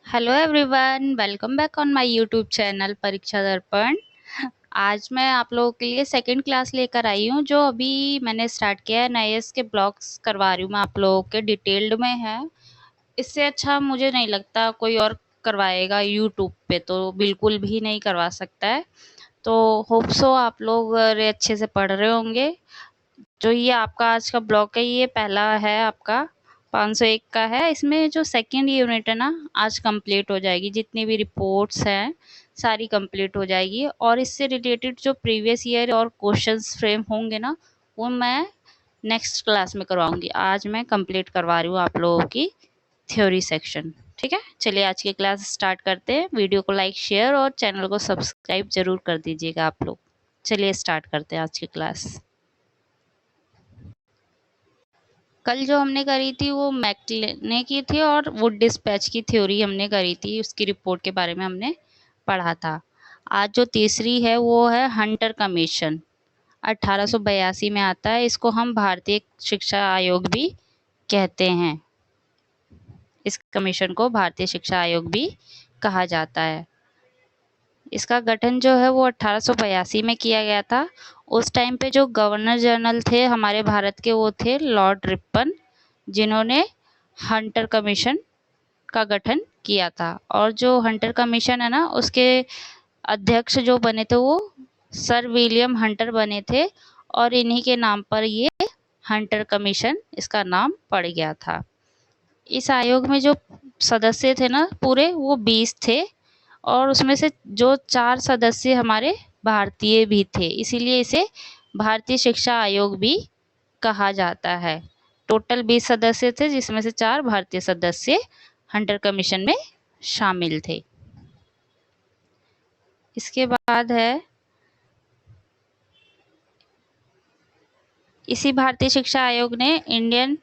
Hello everyone, welcome back on my YouTube channel परीक्षा दर्पण। आज मैं आप लोगों के लिए सेकंड क्लास लेकर आई हूँ, जो अभी मैंने स्टार्ट किया है। नए के ब्लॉग्स करवा रही हूँ मैं आप लोगों के, डिटेल्ड में है। इससे अच्छा मुझे नहीं लगता कोई और करवाएगा यूट्यूब पे, तो बिल्कुल भी नहीं करवा सकता है। तो होप सो आप लोग अच्छे से पढ़ रहे होंगे। जो ये आपका आज का ब्लॉक है, ये पहला है आपका 501 का है। इसमें जो सेकंड यूनिट है ना, आज कंप्लीट हो जाएगी। जितनी भी रिपोर्ट्स हैं सारी कंप्लीट हो जाएगी, और इससे रिलेटेड जो प्रीवियस ईयर और क्वेश्चंस फ्रेम होंगे ना, वो मैं नेक्स्ट क्लास में करवाऊंगी। आज मैं कंप्लीट करवा रही हूँ आप लोगों की थ्योरी सेक्शन। ठीक है, चलिए आज की क्लास स्टार्ट करते हैं। वीडियो को लाइक, शेयर और चैनल को सब्सक्राइब जरूर कर दीजिएगा आप लोग। चलिए स्टार्ट करते हैं आज की क्लास। कल जो हमने करी थी वो मैकले की थी, और वुड डिस्पैच की थ्योरी हमने करी थी, उसकी रिपोर्ट के बारे में हमने पढ़ा था। आज जो तीसरी है वो है हंटर कमीशन, 1882 में आता है। इसको हम भारतीय शिक्षा आयोग भी कहते हैं। इस कमीशन को भारतीय शिक्षा आयोग भी कहा जाता है। इसका गठन जो है वो 1882 में किया गया था। उस टाइम पे जो गवर्नर जनरल थे हमारे भारत के, वो थे लॉर्ड रिपन, जिन्होंने हंटर कमीशन का गठन किया था। और जो हंटर कमीशन है ना, उसके अध्यक्ष जो बने थे वो सर विलियम हंटर बने थे, और इन्हीं के नाम पर ये हंटर कमीशन इसका नाम पड़ गया था। इस आयोग में जो सदस्य थे ना पूरे, वो 20 थे, और उसमें से जो 4 सदस्य हमारे भारतीय भी थे, इसीलिए इसे भारतीय शिक्षा आयोग भी कहा जाता है। टोटल 20 सदस्य थे, जिसमें से 4 भारतीय सदस्य हंटर कमीशन में शामिल थे। इसके बाद है, इसी भारतीय शिक्षा आयोग ने इंडियन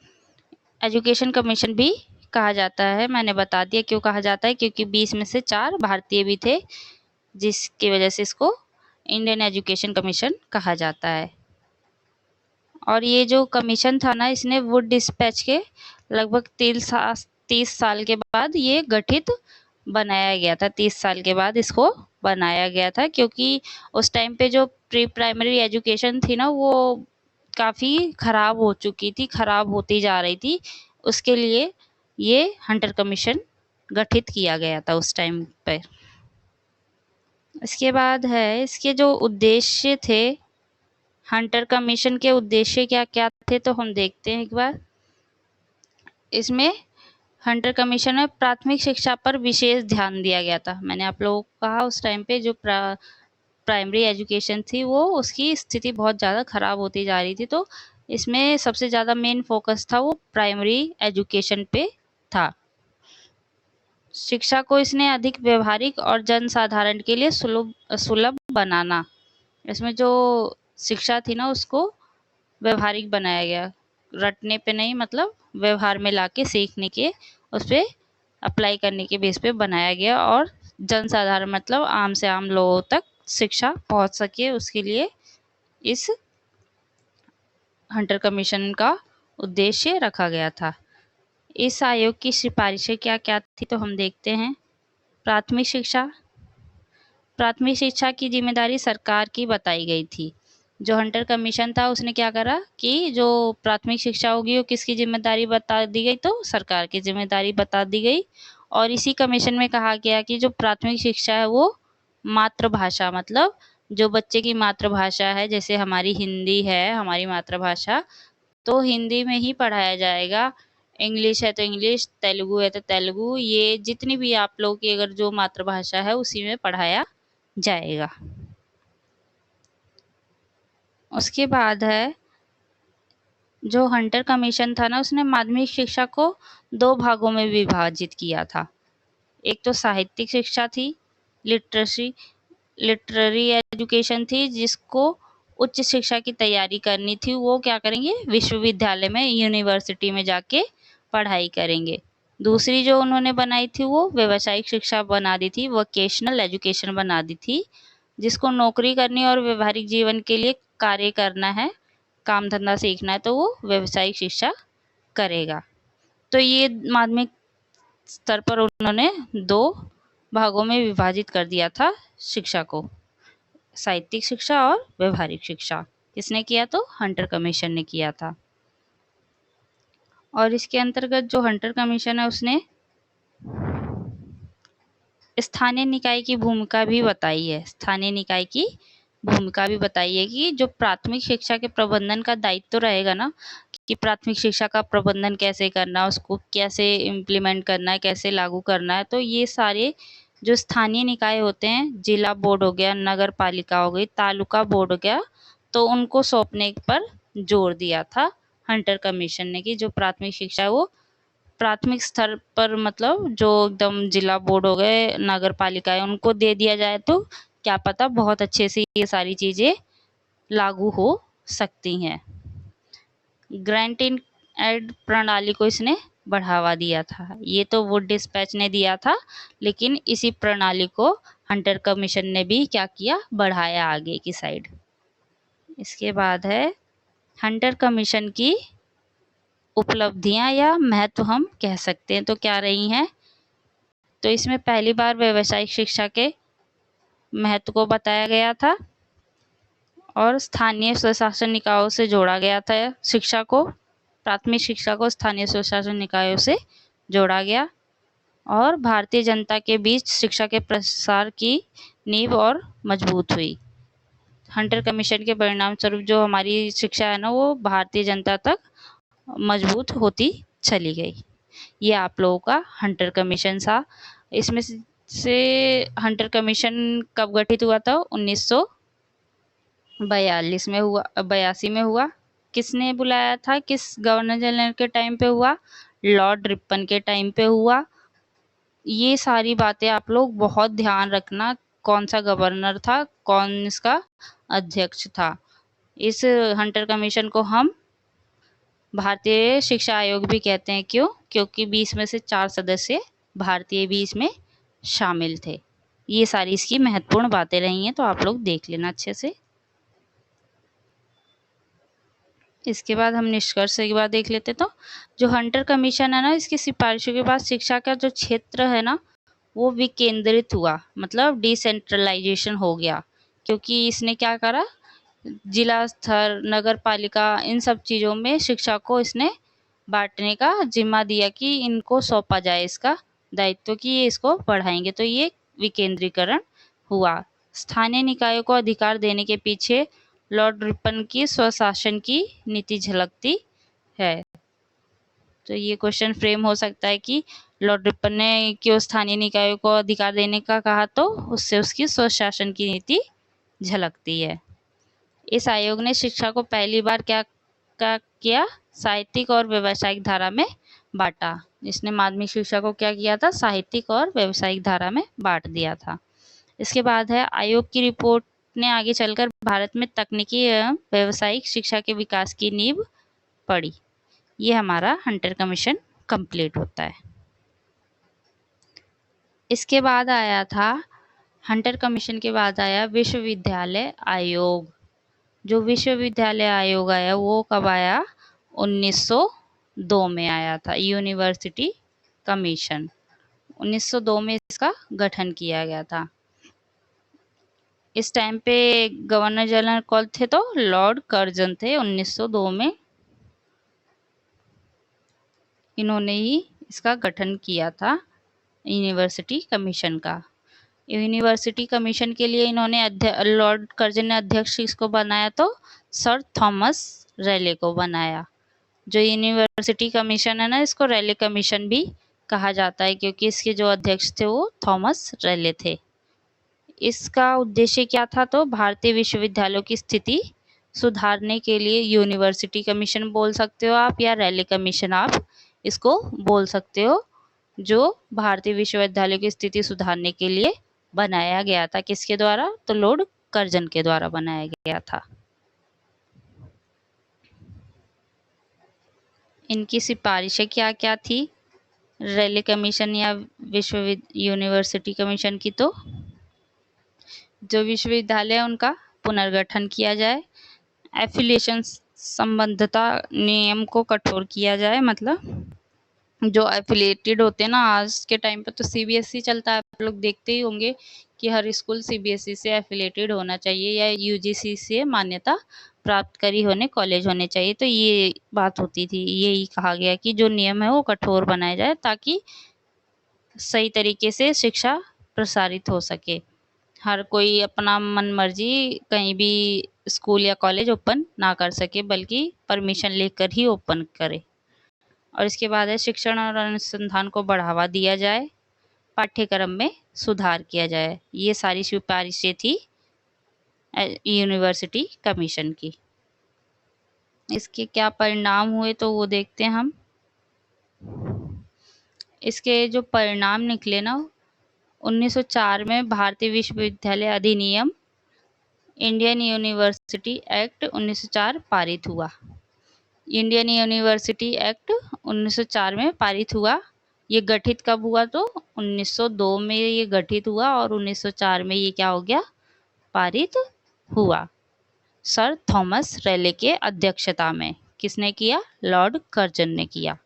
एजुकेशन कमीशन भी कहा जाता है। मैंने बता दिया क्यों कहा जाता है, क्योंकि 20 में से 4 भारतीय भी थे, जिसकी वजह से इसको इंडियन एजुकेशन कमीशन कहा जाता है। और ये जो कमीशन था ना, इसने वुड डिस्पैच के लगभग 30 साल के बाद ये गठित बनाया गया था। 30 साल के बाद इसको बनाया गया था, क्योंकि उस टाइम पे जो प्री प्राइमरी एजुकेशन थी ना, वो काफ़ी ख़राब हो चुकी थी, ख़राब होती जा रही थी। उसके लिए ये हंटर कमीशन गठित किया गया था उस टाइम पे। इसके बाद है, इसके जो उद्देश्य थे, हंटर कमीशन के उद्देश्य क्या क्या थे, तो हम देखते हैं एक बार। इसमें हंटर कमीशन में प्राथमिक शिक्षा पर विशेष ध्यान दिया गया था। मैंने आप लोगों को कहा उस टाइम पे जो प्राइमरी एजुकेशन थी, वो उसकी स्थिति बहुत ज़्यादा ख़राब होती जा रही थी, तो इसमें सबसे ज़्यादा मेन फोकस था वो प्राइमरी एजुकेशन पे था। शिक्षा को इसने अधिक व्यवहारिक और जनसाधारण के लिए सुलभ बनाना। इसमें जो शिक्षा थी ना, उसको व्यवहारिक बनाया गया, रटने पे नहीं, मतलब व्यवहार में लाके सीखने के, उस पर अप्लाई करने के बेस पे बनाया गया, और जनसाधारण मतलब आम से आम लोगों तक शिक्षा पहुंच सके, उसके लिए इस हंटर कमीशन का उद्देश्य रखा गया था। इस आयोग की सिफारिशें क्या क्या थी, तो हम देखते हैं। प्राथमिक शिक्षा की जिम्मेदारी सरकार की बताई गई थी। जो हंटर कमीशन था उसने क्या करा कि जो प्राथमिक शिक्षा होगी वो किसकी जिम्मेदारी बता दी गई, तो सरकार की जिम्मेदारी बता दी गई। और इसी कमीशन में कहा गया कि जो प्राथमिक शिक्षा है वो मातृभाषा, मतलब जो बच्चे की मातृभाषा है, जैसे हमारी हिंदी है हमारी मातृभाषा, तो हिंदी में ही पढ़ाया जाएगा। इंग्लिश है तो इंग्लिश, तेलुगु है तो तेलुगु, ये जितनी भी आप लोग की अगर जो मातृभाषा है उसी में पढ़ाया जाएगा। उसके बाद है, जो हंटर कमीशन था ना, उसने माध्यमिक शिक्षा को 2 भागों में विभाजित किया था। एक तो साहित्यिक शिक्षा थी, लिटरेसी लिटरेरी एजुकेशन थी, जिसको उच्च शिक्षा की तैयारी करनी थी। वो क्या करेंगे, विश्वविद्यालय में, यूनिवर्सिटी में जाके पढ़ाई करेंगे। दूसरी जो उन्होंने बनाई थी वो व्यावसायिक शिक्षा बना दी थी, वोकेशनल एजुकेशन बना दी थी, जिसको नौकरी करनी और व्यवहारिक जीवन के लिए कार्य करना है, काम धंधा सीखना है, तो वो व्यावसायिक शिक्षा करेगा। तो ये माध्यमिक स्तर पर उन्होंने 2 भागों में विभाजित कर दिया था शिक्षा को, साहित्यिक शिक्षा और व्यवहारिक शिक्षा। किसने किया? तो हंटर कमीशन ने किया था। और इसके अंतर्गत जो हंटर कमीशन है उसने स्थानीय निकाय की भूमिका भी बताई है। स्थानीय निकाय की भूमिका भी बताई है कि जो प्राथमिक शिक्षा के प्रबंधन का दायित्व तो रहेगा ना, कि प्राथमिक शिक्षा का प्रबंधन कैसे करना, उसको कैसे इम्प्लीमेंट करना है, कैसे लागू करना है, तो ये सारे जो स्थानीय निकाय होते हैं, जिला बोर्ड हो गया, नगर पालिका हो गई, तालुका बोर्ड हो गया, तो उनको सौंपने पर जोर दिया था हंटर कमीशन ने, कि जो प्राथमिक शिक्षा है वो प्राथमिक स्तर पर, मतलब जो एकदम जिला बोर्ड हो गए, नगर पालिका है, उनको दे दिया जाए तो क्या पता बहुत अच्छे से ये सारी चीजें लागू हो सकती हैं। ग्रांट इन एड प्रणाली को इसने बढ़ावा दिया था। ये तो वुड डिस्पैच ने दिया था, लेकिन इसी प्रणाली को हंटर कमीशन ने भी क्या किया? बढ़ाया आगे की साइड। इसके बाद है हंटर कमीशन की उपलब्धियां या महत्व हम कह सकते हैं, तो क्या रही हैं? तो इसमें पहली बार व्यावसायिक शिक्षा के महत्व को बताया गया था और स्थानीय स्वशासन निकायों से जोड़ा गया था शिक्षा को, प्राथमिक शिक्षा को स्थानीय स्वशासन निकायों से जोड़ा गया और भारतीय जनता के बीच शिक्षा के प्रसार की नींव और मजबूत हुई। हंटर कमीशन के परिणाम स्वरूप जो हमारी शिक्षा है ना, वो भारतीय जनता तक मजबूत होती चली गई। ये आप लोगों का हंटर कमीशन था। इसमें से हंटर कमीशन कब गठित हुआ था? 1942 में हुआ, 82 में हुआ। किसने बुलाया था? किस गवर्नर जनरल के टाइम पे हुआ? लॉर्ड रिपन के टाइम पे हुआ। ये सारी बातें आप लोग बहुत ध्यान रखना, कौन सा गवर्नर था, कौन इसका अध्यक्ष था। इस हंटर कमीशन को हम भारतीय शिक्षा आयोग भी कहते हैं। क्यों? क्योंकि 20 में से 4 सदस्य भारतीय भी इसमें शामिल थे। ये सारी इसकी महत्वपूर्ण बातें रही हैं, तो आप लोग देख लेना अच्छे से। इसके बाद हम निष्कर्ष की बात देख लेते। तो जो हंटर कमीशन है ना, इसकी सिफारिशों के बाद शिक्षा का जो क्षेत्र है ना, वो विकेंद्रित हुआ, मतलब डिसेंट्रलाइजेशन हो गया। क्योंकि इसने क्या करा? जिला स्तर, नगर पालिका, इन सब चीज़ों में शिक्षा को इसने बांटने का जिम्मा दिया कि इनको सौंपा जाए इसका दायित्व, कि ये इसको बढ़ाएंगे। तो ये विकेंद्रीकरण हुआ। स्थानीय निकायों को अधिकार देने के पीछे लॉर्ड रिपन की स्वशासन की नीति झलकती है। तो ये क्वेश्चन फ्रेम हो सकता है कि लॉर्ड रिपन ने क्यों स्थानीय निकायों को अधिकार देने का कहा? तो उससे उसकी स्वशासन की नीति झलकती है। इस आयोग ने शिक्षा को पहली बार क्या किया? साहित्यिक और व्यावसायिक धारा में बांटा। इसने माध्यमिक शिक्षा को क्या किया था? साहित्यिक और व्यावसायिक धारा में बांट दिया था। इसके बाद है आयोग की रिपोर्ट ने आगे चलकर भारत में तकनीकी एवं व्यावसायिक शिक्षा के विकास की नींव पड़ी। ये हमारा हंटर कमीशन कंप्लीट होता है। इसके बाद आया था, हंटर कमीशन के बाद आया विश्वविद्यालय आयोग। जो विश्वविद्यालय आयोग आया वो कब आया? 1902 में आया था। यूनिवर्सिटी कमीशन 1902 में इसका गठन किया गया था। इस टाइम पे गवर्नर जनरल कौन थे? तो लॉर्ड कर्जन थे। 1902 में इन्होंने ही इसका गठन किया था, यूनिवर्सिटी कमीशन का। यूनिवर्सिटी कमीशन के लिए इन्होंने लॉर्ड कर्जन ने अध्यक्ष इसको बनाया, तो सर थॉमस रैले को बनाया। जो यूनिवर्सिटी कमीशन है ना, इसको रैले कमीशन भी कहा जाता है, क्योंकि इसके जो अध्यक्ष थे वो थॉमस रैले थे। इसका उद्देश्य क्या था? तो भारतीय विश्वविद्यालयों की स्थिति सुधारने के लिए यूनिवर्सिटी कमीशन बोल सकते हो आप, या रैले कमीशन आप इसको बोल सकते हो, जो भारतीय विश्वविद्यालयों की स्थिति सुधारने के लिए बनाया गया था। किसके द्वारा? तो लॉर्ड कर्जन के द्वारा बनाया गया था। इनकी सिफारिशें क्या क्या थी रैले कमीशन या यूनिवर्सिटी कमीशन की? तो जो विश्वविद्यालय है उनका पुनर्गठन किया जाए, एफिलिएशन संबद्धता नियम को कठोर किया जाए, मतलब जो एफिलिएटेड होते हैं ना, आज के टाइम पे तो सीबीएसई चलता है, आप लोग देखते ही होंगे कि हर स्कूल सीबीएसई से एफिलिएटेड होना चाहिए या यूजीसी से मान्यता प्राप्त करी होने कॉलेज होने चाहिए। तो ये बात होती थी, यही कहा गया कि जो नियम है वो कठोर बनाया जाए ताकि सही तरीके से शिक्षा प्रसारित हो सके। हर कोई अपना मन मर्जी कहीं भी स्कूल या कॉलेज ओपन ना कर सके, बल्कि परमिशन लेकर ही ओपन करे। और इसके बाद है शिक्षण और अनुसंधान को बढ़ावा दिया जाए, पाठ्यक्रम में सुधार किया जाए। ये सारी सिफारिशें थी यूनिवर्सिटी कमीशन की। इसके क्या परिणाम हुए तो वो देखते हैं हम। इसके जो परिणाम निकले ना, 1904 में भारतीय विश्वविद्यालय अधिनियम इंडियन यूनिवर्सिटी एक्ट 1904 पारित हुआ। इंडियन यूनिवर्सिटी एक्ट 1904 में पारित हुआ। ये गठित कब हुआ तो 1902 में ये गठित हुआ और 1904 में ये क्या हो गया, पारित हुआ। सर थॉमस रेले के अध्यक्षता में। किसने किया, लॉर्ड कर्जन ने किया।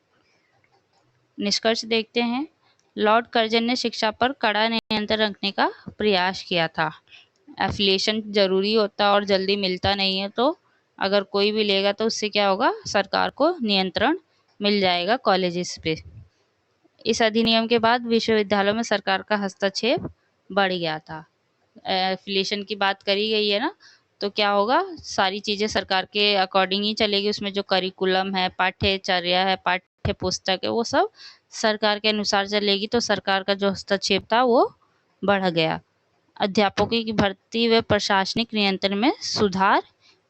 निष्कर्ष देखते हैं। लॉर्ड कर्जन ने शिक्षा पर कड़ा नियंत्रण रखने का प्रयास किया था। एफिलिएशन जरूरी होता और जल्दी मिलता नहीं है, तो अगर कोई भी लेगा तो उससे क्या होगा, सरकार को नियंत्रण मिल जाएगा कॉलेजेस पे। इस अधिनियम के बाद विश्वविद्यालयों में सरकार का हस्तक्षेप बढ़ गया था। एफिलिएशन की बात करी गई है ना, तो क्या होगा, सारी चीज़ें सरकार के अकॉर्डिंग ही चलेगी। उसमें जो करिकुलम है, पाठ्यचर्या है, पाठ्य पुस्तक है, वो सब सरकार के अनुसार चलेगी। तो सरकार का जो हस्तक्षेप था वो बढ़ गया। अध्यापकों की भर्ती व प्रशासनिक नियंत्रण में सुधार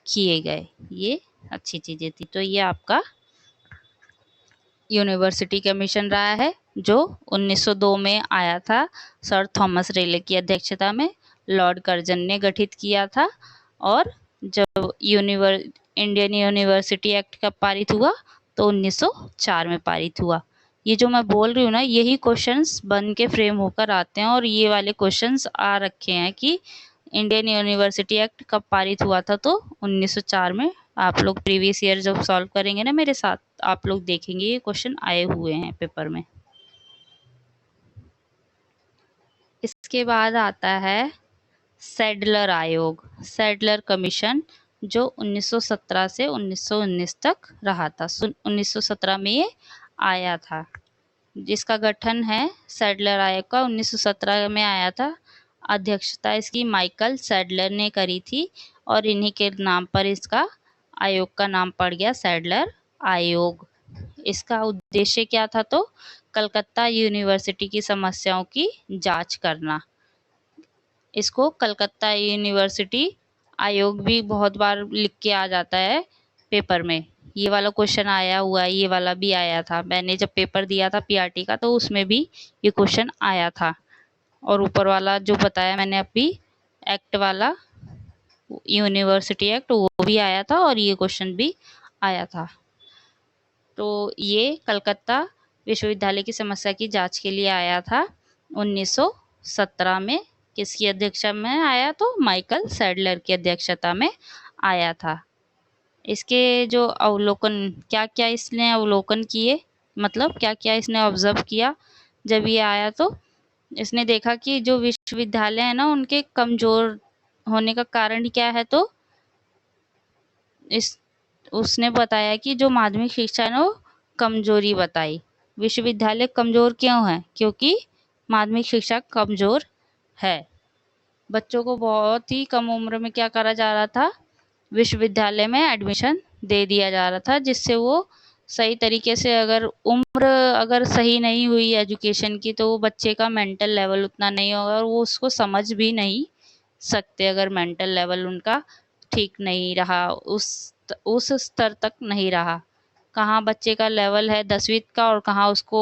किए गए। ये अच्छी चीज़ें थी। तो ये आपका यूनिवर्सिटी कमीशन रहा है जो 1902 में आया था, सर थॉमस रेले की अध्यक्षता में लॉर्ड कर्जन ने गठित किया था। और जब इंडियन यूनिवर्सिटी एक्ट कब पारित हुआ तो 1904 में पारित हुआ। ये जो मैं बोल रही हूँ ना, यही क्वेश्चंस बन के फ्रेम होकर आते हैं और ये वाले क्वेश्चंस आ रखे हैं कि इंडियन यूनिवर्सिटी एक्ट कब पारित हुआ था तो 1904 में। आप लोग प्रीवियस ईयर जब सॉल्व करेंगे ना मेरे साथ, आप लोग देखेंगे ये क्वेश्चन आए हुए हैं पेपर में। इसके बाद आता है सैडलर आयोग, सैडलर कमीशन, जो 1917 से 1919 तक रहा था। 1917 में ये आया था। जिसका गठन है सैडलर आयोग का 1917 में आया था। अध्यक्षता इसकी माइकल सैडलर ने करी थी और इन्हीं के नाम पर इसका आयोग का नाम पड़ गया सैडलर आयोग। इसका उद्देश्य क्या था तो कलकत्ता यूनिवर्सिटी की समस्याओं की जांच करना। इसको कलकत्ता यूनिवर्सिटी आयोग भी बहुत बार लिख के आ जाता है पेपर में। ये वाला क्वेश्चन आया हुआ है, ये वाला भी आया था। मैंने जब पेपर दिया था पीआरटी का तो उसमें भी ये क्वेश्चन आया था। और ऊपर वाला जो बताया मैंने अभी एक्ट वाला, यूनिवर्सिटी एक्ट, वो भी आया था और ये क्वेश्चन भी आया था। तो ये कलकत्ता विश्वविद्यालय की समस्या की जांच के लिए आया था 1917 में। किसकी अध्यक्षता में आया तो माइकल सैडलर की अध्यक्षता में आया था। इसके जो अवलोकन, क्या क्या इसने अवलोकन किए, मतलब क्या क्या इसने ऑब्जर्व किया जब ये आया, तो इसने देखा कि जो विश्वविद्यालय है ना उनके कमजोर होने का कारण क्या है। तो उसने बताया कि जो माध्यमिक शिक्षा है ना वो कमजोरी बताई। विश्वविद्यालय कमजोर क्यों है, क्योंकि माध्यमिक शिक्षा कमजोर है। बच्चों को बहुत ही कम उम्र में क्या करा जा रहा था, विश्वविद्यालय में एडमिशन दे दिया जा रहा था, जिससे वो सही तरीके से, अगर उम्र अगर सही नहीं हुई एजुकेशन की तो वो बच्चे का मेंटल लेवल उतना नहीं होगा और वो उसको समझ भी नहीं सकते। अगर मेंटल लेवल उनका ठीक नहीं रहा, उस स्तर तक नहीं रहा। कहाँ बच्चे का लेवल है 10वीं का और कहाँ उसको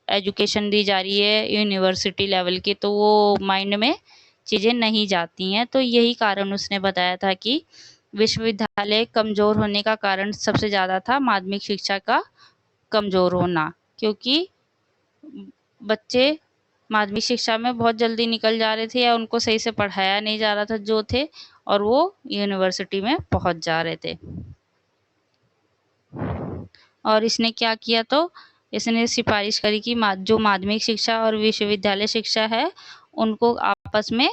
एजुकेशन दी जा रही है यूनिवर्सिटी लेवल की, तो वो माइंड में चीज़ें नहीं जाती हैं। तो यही कारण उसने बताया था कि विश्वविद्यालय कमज़ोर होने का कारण सबसे ज़्यादा था माध्यमिक शिक्षा का कमज़ोर होना, क्योंकि बच्चे माध्यमिक शिक्षा में बहुत जल्दी निकल जा रहे थे या उनको सही से पढ़ाया नहीं जा रहा था जो थे, और वो यूनिवर्सिटी में पहुंच जा रहे थे। और इसने क्या किया तो इसने सिफारिश करी कि जो माध्यमिक शिक्षा और विश्वविद्यालय शिक्षा है उनको आपस में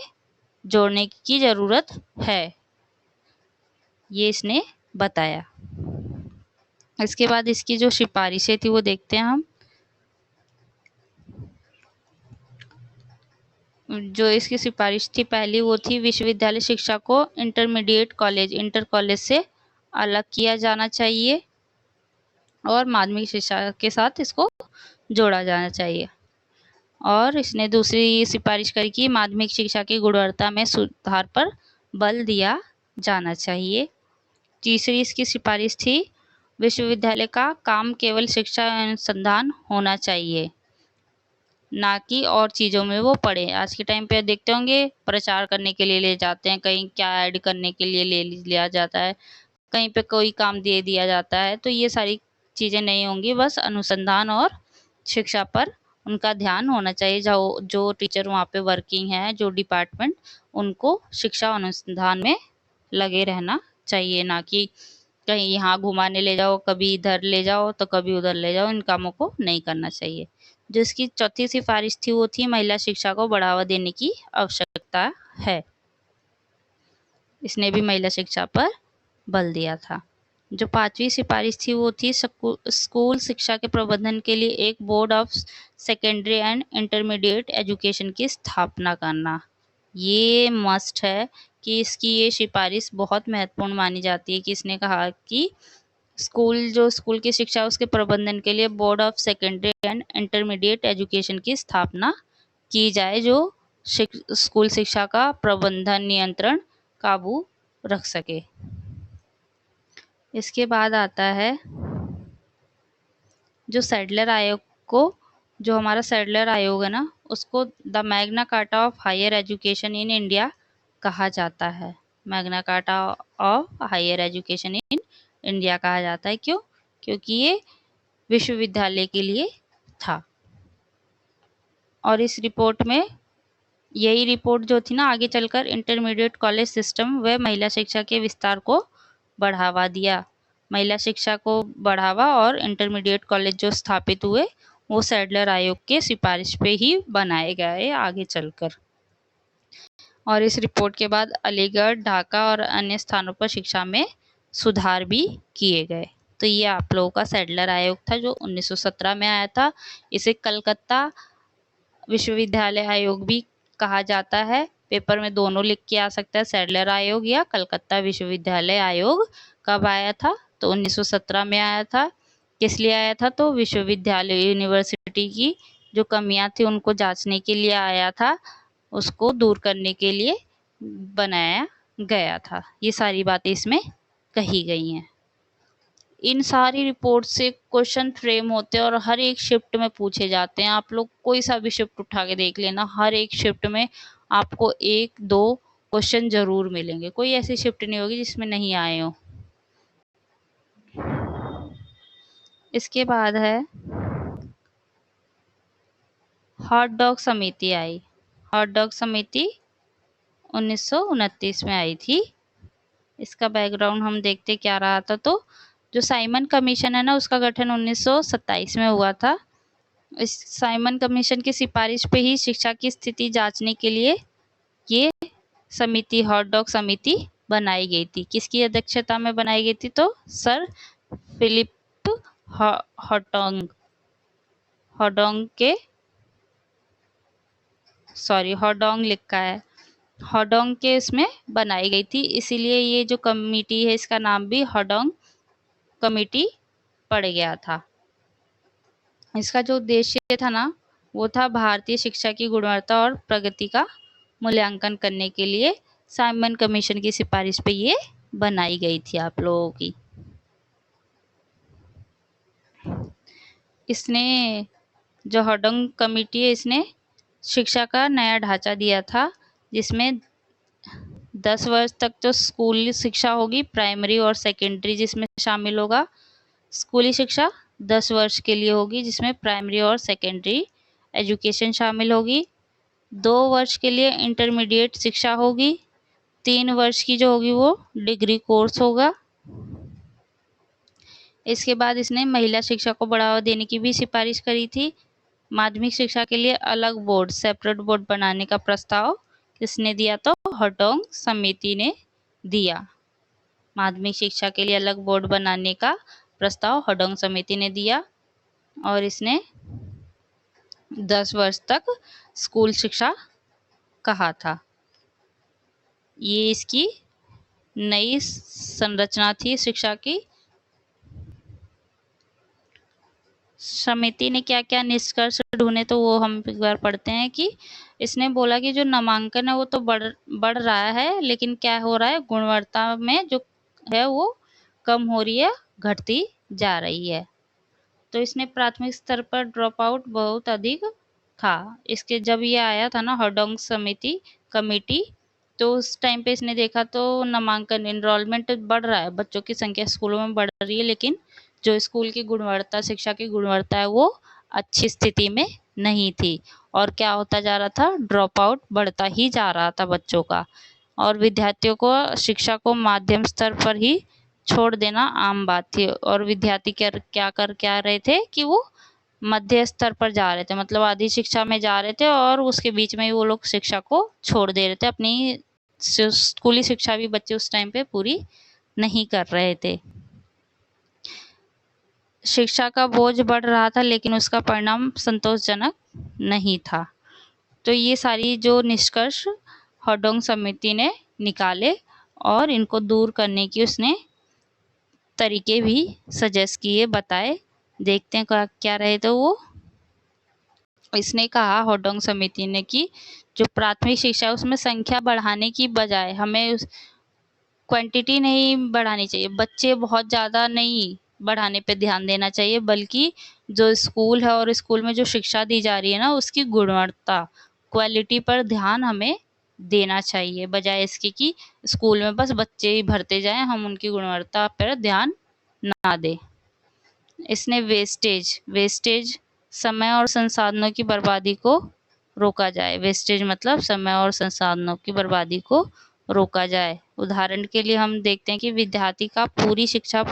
जोड़ने की ज़रूरत है, ये इसने बताया। इसके बाद इसकी जो सिफारिशें थी वो देखते हैं हम। जो इसकी सिफारिश थी पहली वो थी विश्वविद्यालय शिक्षा को इंटरमीडिएट कॉलेज इंटर कॉलेज से अलग किया जाना चाहिए और माध्यमिक शिक्षा के साथ इसको जोड़ा जाना चाहिए। और इसने दूसरी सिफारिश करी कि माध्यमिक शिक्षा की गुणवत्ता में सुधार पर बल दिया जाना चाहिए। तीसरी इसकी सिफारिश थी विश्वविद्यालय का काम केवल शिक्षा अनुसंधान होना चाहिए, ना कि और चीज़ों में वो पढ़े। आज के टाइम पे देखते होंगे प्रचार करने के लिए ले जाते हैं, कहीं क्या ऐड करने के लिए ले लिया जाता है, कहीं पे कोई काम दे दिया जाता है, तो ये सारी चीज़ें नहीं होंगी। बस अनुसंधान और शिक्षा पर उनका ध्यान होना चाहिए। जो टीचर वहाँ पे वर्किंग है, जो डिपार्टमेंट, उनको शिक्षा अनुसंधान में लगे रहना चाहिए, ना कि कहीं यहाँ घुमाने ले जाओ, कभी इधर ले जाओ तो कभी उधर ले जाओ। इन कामों को नहीं करना चाहिए। जो इसकी चौथी सिफारिश थी वो थी महिला शिक्षा को बढ़ावा देने की आवश्यकता है। इसने भी महिला शिक्षा पर बल दिया था। जो पांचवी सिफारिश थी वो थी स्कूल शिक्षा के प्रबंधन के लिए एक board of secondary and intermediate education की स्थापना करना। ये मस्ट है कि इसकी ये सिफारिश बहुत महत्वपूर्ण मानी जाती है कि इसने कहा कि स्कूल की शिक्षा उसके प्रबंधन के लिए board of secondary and intermediate education की स्थापना की जाए, जो स्कूल शिक्षा का प्रबंधन नियंत्रण काबू रख सके। इसके बाद आता है जो सैडलर आयोग को, जो हमारा सैडलर आयोग है ना, उसको the Magna Carta of higher education in India कहा जाता है। Magna Carta of higher education in India कहा जाता है। क्यों? क्योंकि ये विश्वविद्यालय के लिए था। और इस रिपोर्ट में यही रिपोर्ट जो थी ना, आगे चलकर इंटरमीडिएट कॉलेज सिस्टम व महिला शिक्षा के विस्तार को बढ़ावा दिया। महिला शिक्षा को बढ़ावा और इंटरमीडिएट कॉलेज जो स्थापित हुए वो सैडलर आयोग के सिफारिश पे ही बनाए गए आगे चलकर। और इस रिपोर्ट के बाद अलीगढ़, ढाका और अन्य स्थानों पर शिक्षा में सुधार भी किए गए। तो ये आप लोगों का सैडलर आयोग था जो 1917 में आया था। इसे कलकत्ता विश्वविद्यालय आयोग भी कहा जाता है। पेपर में दोनों लिख के आ सकता है, सैडलर आयोग या कलकत्ता विश्वविद्यालय आयोग। कब आया था? तो 1917 में आया था। किस लिए आया था? तो विश्वविद्यालय यूनिवर्सिटी की जो कमियां थी उनको जांचने के लिए आया था, उसको दूर करने के लिए बनाया गया था। ये सारी बातें इसमें कही गई हैं। इन सारी रिपोर्ट से क्वेश्चन फ्रेम होते हैं और हर एक शिफ्ट में पूछे जाते हैं। आप लोग कोई सा भी शिफ्ट उठा के देख लेना, हर एक शिफ्ट में आपको 1-2 क्वेश्चन जरूर मिलेंगे। कोई ऐसी शिफ्ट नहीं होगी जिसमें नहीं आए हो। इसके बाद है हॉट डॉग समिति आई। हॉट डॉग समिति 1929 में आई थी। इसका बैकग्राउंड हम देखते क्या रहा था। तो जो साइमन कमीशन है ना, उसका गठन 1927 में हुआ था। इस साइमन कमीशन की सिफारिश पे ही शिक्षा की स्थिति जांचने के लिए ये समिति, हॉट डॉग समिति बनाई गई थी। किसकी अध्यक्षता में बनाई गई थी? तो सर फिलिप हॉटोंग हॉडोंग लिखा है, हॉडोंग के इसमें बनाई गई थी। इसीलिए ये जो कमेटी है इसका नाम भी हॉडोंग कमेटी पड़ गया था। इसका जो उद्देश्य था ना, वो था भारतीय शिक्षा की गुणवत्ता और प्रगति का मूल्यांकन करने के लिए साइमन कमीशन की सिफारिश पे ये बनाई गई थी आप लोगों की। इसने जो हॉडोंग कमेटी है, इसने शिक्षा का नया ढांचा दिया था, जिसमें 10 वर्ष तक तो स्कूली शिक्षा होगी, प्राइमरी और सेकेंडरी जिसमें शामिल होगा। स्कूली शिक्षा 10 वर्ष के लिए होगी, जिसमें प्राइमरी और सेकेंडरी एजुकेशन शामिल होगी। 2 वर्ष के लिए इंटरमीडिएट शिक्षा होगी। 3 वर्ष की जो होगी वो डिग्री कोर्स होगा। इसके बाद इसने महिला शिक्षा को बढ़ावा देने की भी सिफारिश करी थी। माध्यमिक शिक्षा के लिए अलग बोर्ड, सेपरेट बोर्ड बनाने का प्रस्ताव किसने दिया? तो हडोंग समिति ने दिया। माध्यमिक शिक्षा के लिए अलग बोर्ड बनाने का प्रस्ताव हडोंग समिति ने दिया और इसने 10 वर्ष तक स्कूल शिक्षा कहा था। ये इसकी नई संरचना थी शिक्षा की। समिति ने क्या क्या निष्कर्ष ढूंढे तो वो हम एक बार पढ़ते हैं कि इसने बोला कि जो नामांकन है वो तो बढ़ रहा है, लेकिन क्या हो रहा है, गुणवत्ता में जो है वो कम हो रही है, घटती जा रही है। तो इसने प्राथमिक स्तर पर ड्रॉप आउट बहुत अधिक था। इसके जब ये आया था ना हडोंग समिति कमेटी, तो उस टाइम पे इसने देखा तो नामांकन एनरोलमेंट बढ़ रहा है, बच्चों की संख्या स्कूलों में बढ़ रही है, लेकिन जो स्कूल की गुणवत्ता, शिक्षा की गुणवत्ता है वो अच्छी स्थिति में नहीं थी। और क्या होता जा रहा था, ड्रॉप आउट बढ़ता ही जा रहा था बच्चों का, और विद्यार्थियों को शिक्षा को माध्यम स्तर पर ही छोड़ देना आम बात थी। और विद्यार्थी क्या रहे थे कि वो मध्य स्तर पर जा रहे थे, मतलब आधी शिक्षा में जा रहे थे और उसके बीच में ही वो लोग शिक्षा को छोड़ दे रहे थे। अपनी स्कूली शिक्षा भी बच्चे उस टाइम पे पूरी नहीं कर रहे थे। शिक्षा का बोझ बढ़ रहा था, लेकिन उसका परिणाम संतोषजनक नहीं था। तो ये सारी जो निष्कर्ष हडोंग समिति ने निकाले और इनको दूर करने की उसने तरीके भी सजेस्ट किए, बताए। देखते हैं क्या रहे तो वो। इसने कहा हडोंग समिति ने कि जो प्राथमिक शिक्षा है उसमें संख्या बढ़ाने की बजाय हमें क्वांटिटी नहीं बढ़ानी चाहिए, बच्चे बहुत ज़्यादा नहीं बढ़ाने पे ध्यान देना चाहिए, बल्कि जो स्कूल है और स्कूल में जो शिक्षा दी जा रही है ना उसकी गुणवत्ता, क्वालिटी पर ध्यान हमें देना चाहिए, बजाय इसके कि स्कूल में बस बच्चे ही भरते जाएं, हम उनकी गुणवत्ता पर ध्यान ना दें। इसने वेस्टेज समय और संसाधनों की बर्बादी को रोका जाए। वेस्टेज मतलब समय और संसाधनों की बर्बादी को रोका जाए। उदाहरण के लिए हम देखते हैं कि विद्यार्थी का पूरी शिक्षा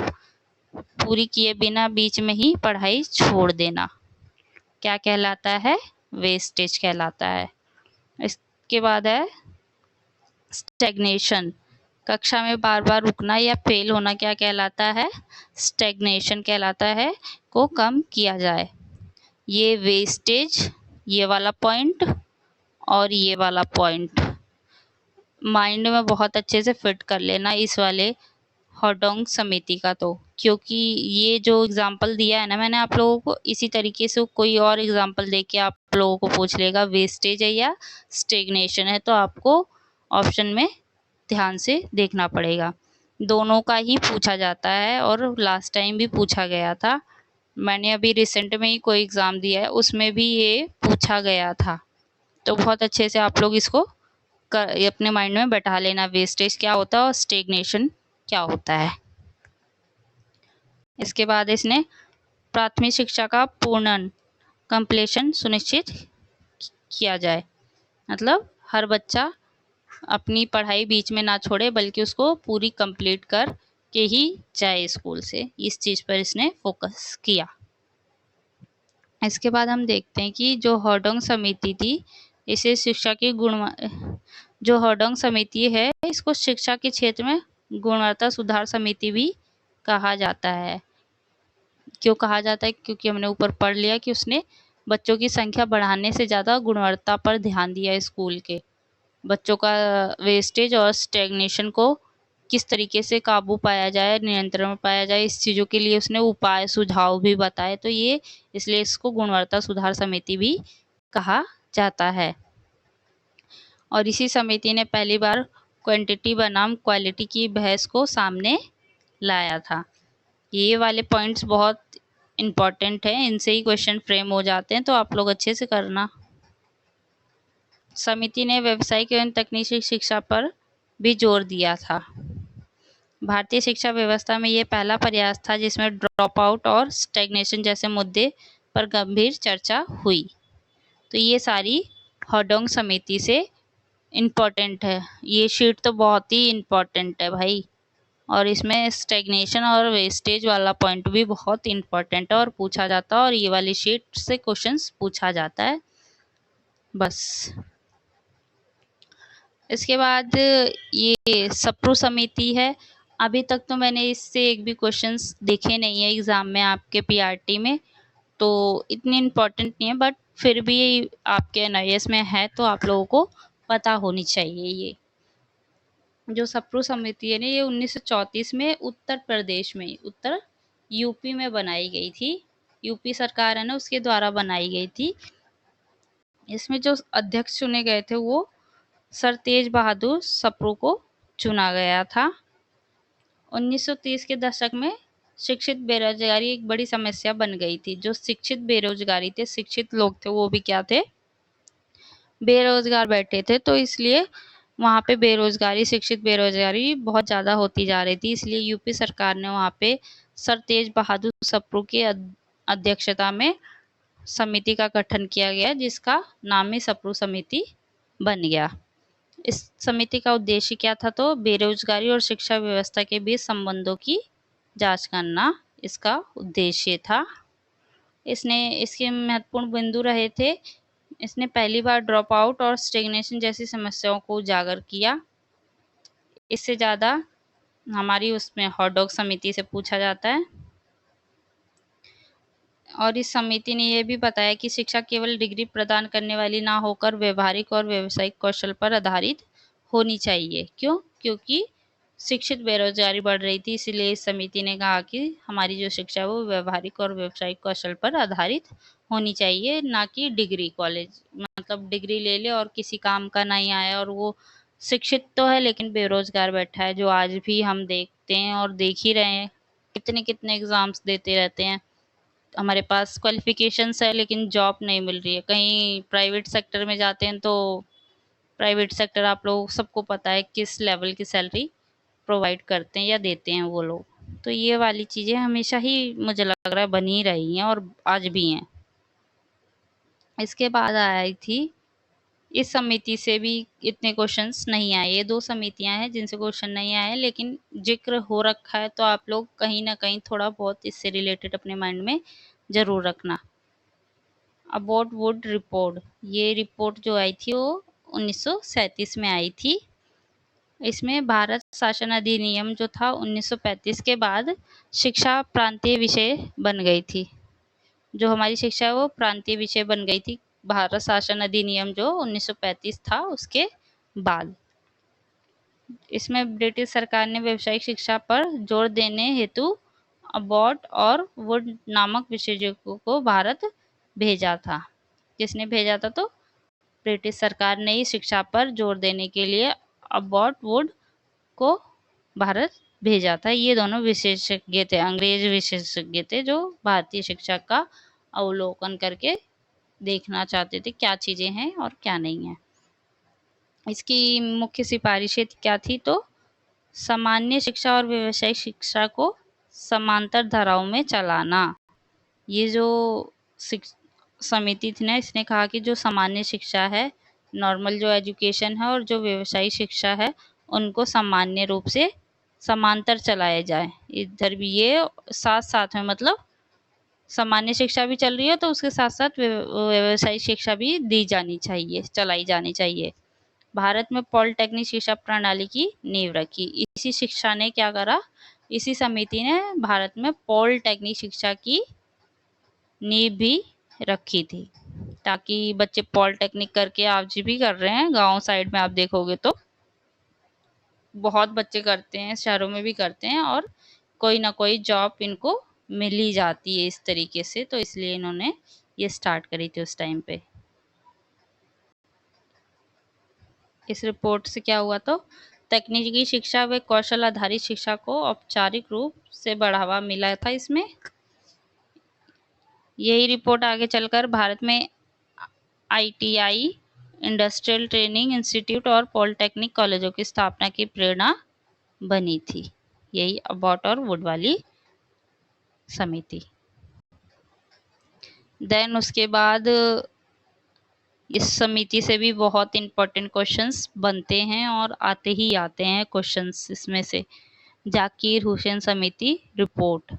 पूरी किए बिना बीच में ही पढ़ाई छोड़ देना क्या कहलाता है? वेस्टेज कहलाता है। इसके बाद है स्टैग्नेशन। कक्षा में बार बार रुकना या फेल होना क्या कहलाता है? स्टैग्नेशन कहलाता है, को कम किया जाए। ये वेस्टेज, ये वाला पॉइंट और ये वाला पॉइंट माइंड में बहुत अच्छे से फिट कर लेना इस वाले हडोंग समिति का। तो क्योंकि ये जो एग्जाम्पल दिया है ना मैंने आप लोगों को, इसी तरीके से कोई और एग्जाम्पल दे के आप लोगों को पूछ लेगा वेस्टेज है या स्टेग्नेशन है, तो आपको ऑप्शन में ध्यान से देखना पड़ेगा। दोनों का ही पूछा जाता है और लास्ट टाइम भी पूछा गया था। मैंने अभी रिसेंट में ही कोई एग्ज़ाम दिया है, उसमें भी ये पूछा गया था। तो बहुत अच्छे से आप लोग इसको अपने माइंड में बैठा लेना, वेस्टेज क्या होता है और स्टेग्नेशन क्या होता है। इसके बाद इसने प्राथमिक शिक्षा का पूर्णन कंप्लीशन सुनिश्चित किया जाए, मतलब हर बच्चा अपनी पढ़ाई बीच में ना छोड़े, बल्कि उसको पूरी कंप्लीट कर के ही जाए स्कूल से। इस चीज़ पर इसने फोकस किया। इसके बाद हम देखते हैं कि जो हडोंग समिति थी, इसे शिक्षा की जो हडोंग समिति है इसको शिक्षा के क्षेत्र में गुणवत्ता सुधार समिति भी कहा जाता है। क्यों कहा जाता है? क्योंकि हमने ऊपर पढ़ लिया कि उसने बच्चों की संख्या बढ़ाने से ज़्यादा गुणवत्ता पर ध्यान दिया। स्कूल के बच्चों का वेस्टेज और स्टैग्नेशन को किस तरीके से काबू पाया जाए, नियंत्रण में पाया जाए, इस चीज़ों के लिए उसने उपाय सुझाव भी बताए। तो ये इसलिए इसको गुणवत्ता सुधार समिति भी कहा जाता है। और इसी समिति ने पहली बार क्वांटिटी बनाम क्वालिटी की बहस को सामने लाया था। ये वाले पॉइंट्स बहुत इम्पॉर्टेंट हैं, इनसे ही क्वेश्चन फ्रेम हो जाते हैं, तो आप लोग अच्छे से करना। समिति ने व्यावसायिक एवं तकनीकी शिक्षा पर भी जोर दिया था। भारतीय शिक्षा व्यवस्था में ये पहला प्रयास था जिसमें ड्रॉप आउट और स्टैग्नेशन जैसे मुद्दे पर गंभीर चर्चा हुई। तो ये सारी हडोंग समिति से इम्पोर्टेंट है। ये शीट तो बहुत ही इम्पोर्टेंट है भाई, और इसमें स्टेग्नेशन और वेस्टेज वाला पॉइंट भी बहुत इम्पोर्टेंट है और पूछा जाता है, और ये वाली शीट से क्वेश्चंस पूछा जाता है बस। इसके बाद ये सप्रू समिति है। अभी तक तो मैंने इससे एक भी क्वेश्चंस देखे नहीं है एग्ज़ाम में आपके पीआरटी में, तो इतनी इम्पोर्टेंट नहीं है, बट फिर भी आपके एनआईएस में है तो आप लोगों को पता होनी चाहिए। ये जो सप्रू समिति है ना, ये 1934 में उत्तर प्रदेश में, उत्तर यूपी में बनाई गई थी। यूपी सरकार है ना, उसके द्वारा बनाई गई थी। इसमें जो अध्यक्ष चुने गए थे वो सर तेज बहादुर सप्रू को चुना गया था। 1930 के दशक में शिक्षित बेरोजगारी एक बड़ी समस्या बन गई थी। जो शिक्षित बेरोजगारी थे, शिक्षित लोग थे, वो भी क्या थे, बेरोजगार बैठे थे, तो इसलिए वहाँ पे बेरोजगारी, शिक्षित बेरोजगारी बहुत ज़्यादा होती जा रही थी। इसलिए यूपी सरकार ने वहाँ पे सर तेज बहादुर सप्रू की अध्यक्षता में समिति का गठन किया गया, जिसका नाम ही सप्रू समिति बन गया। इस समिति का उद्देश्य क्या था, तो बेरोजगारी और शिक्षा व्यवस्था के बीच संबंधों की जांच करना इसका उद्देश्य था। इसके महत्वपूर्ण बिंदु रहे थे, इसने पहली बार ड्रॉप आउट और स्टेग्नेशन जैसी समस्याओं को उजागर किया। इससे ज़्यादा हमारी उसमें हॉटडॉग समिति से पूछा जाता है। और इस समिति ने यह भी बताया कि शिक्षा केवल डिग्री प्रदान करने वाली ना होकर व्यवहारिक और व्यावसायिक कौशल पर आधारित होनी चाहिए। क्यों? क्योंकि शिक्षित बेरोजगारी बढ़ रही थी, इसलिए इस समिति ने कहा कि हमारी जो शिक्षा है वो व्यवहारिक और व्यावसायिक कौशल पर आधारित होनी चाहिए, ना कि डिग्री कॉलेज, मतलब डिग्री ले ले और किसी काम का नहीं आया और वो शिक्षित तो है लेकिन बेरोजगार बैठा है, जो आज भी हम देखते हैं और देख ही रहे हैं। कितने कितने एग्जाम्स देते रहते हैं, हमारे पास क्वालिफिकेशंस है लेकिन जॉब नहीं मिल रही है। कहीं प्राइवेट सेक्टर में जाते हैं तो प्राइवेट सेक्टर आप लोग सबको पता है किस लेवल की सैलरी प्रोवाइड करते हैं या देते हैं वो लोग। तो ये वाली चीज़ें हमेशा ही मुझे लग रहा है बनी रही हैं और आज भी हैं। इसके बाद आई थी, इस समिति से भी इतने क्वेश्चंस नहीं आए। ये 2 समितियां हैं जिनसे क्वेश्चन नहीं आए, लेकिन जिक्र हो रखा है तो आप लोग कहीं ना कहीं थोड़ा बहुत इससे रिलेटेड अपने माइंड में ज़रूर रखना। अबॉट वुड रिपोर्ट, ये रिपोर्ट जो आई थी वो 1937 में आई थी। इसमें भारत शासन अधिनियम जो था 1935 के बाद शिक्षा प्रांतीय विषय बन गई थी। जो हमारी शिक्षा है वो प्रांतीय विषय बन गई थी, भारत शासन अधिनियम जो 1935 था उसके बाद। इसमें ब्रिटिश सरकार ने व्यावसायिक शिक्षा पर जोर देने हेतु अबॉट और वुड नामक विशेषज्ञों को भारत भेजा था। किसने भेजा था? तो ब्रिटिश सरकार ने ही शिक्षा पर जोर देने के लिए अबॉट वुड को भारत भेजा था। ये दोनों विशेषज्ञ थे, अंग्रेज विशेषज्ञ थे, जो भारतीय शिक्षा का अवलोकन करके देखना चाहते थे क्या चीज़ें हैं और क्या नहीं है। इसकी मुख्य सिफारिशें क्या थी? तो सामान्य शिक्षा और व्यावसायिक शिक्षा को समांतर धाराओं में चलाना। ये जो समिति थी ना, इसने कहा कि जो सामान्य शिक्षा है, नॉर्मल जो एजुकेशन है, और जो व्यावसायिक शिक्षा है, उनको सामान्य रूप से समांतर चलाया जाए। इधर भी ये साथ साथ में, मतलब सामान्य शिक्षा भी चल रही है तो उसके साथ साथ व्यावसायिक शिक्षा भी दी जानी चाहिए, चलाई जानी चाहिए। भारत में पॉलिटेक्निक शिक्षा प्रणाली की नींव रखी। इसी शिक्षा ने क्या करा, इसी समिति ने भारत में पॉलिटेक्निक शिक्षा की नींव भी रखी थी, ताकि बच्चे पॉलिटेक्निक करके आज भी कर रहे हैं। गांव साइड में आप देखोगे तो बहुत बच्चे करते हैं, शहरों में भी करते हैं, और कोई ना कोई जॉब इनको मिल ही जाती है इस तरीके से। तो इसलिए इन्होंने ये स्टार्ट करी थी उस टाइम पे। इस रिपोर्ट से क्या हुआ, तो तकनीकी शिक्षा व कौशल आधारित शिक्षा को औपचारिक रूप से बढ़ावा मिला था इसमें। यही रिपोर्ट आगे चलकर भारत में आईटीआई, इंडस्ट्रियल ट्रेनिंग इंस्टीट्यूट और पॉलिटेक्निक कॉलेजों की स्थापना की प्रेरणा बनी थी। यही अबॉट और वुड वाली समिति। देन उसके बाद इस समिति से भी बहुत इम्पोर्टेंट क्वेश्चंस बनते हैं और आते ही आते हैं क्वेश्चंस इसमें से। जाकिर हुसैन समिति रिपोर्ट,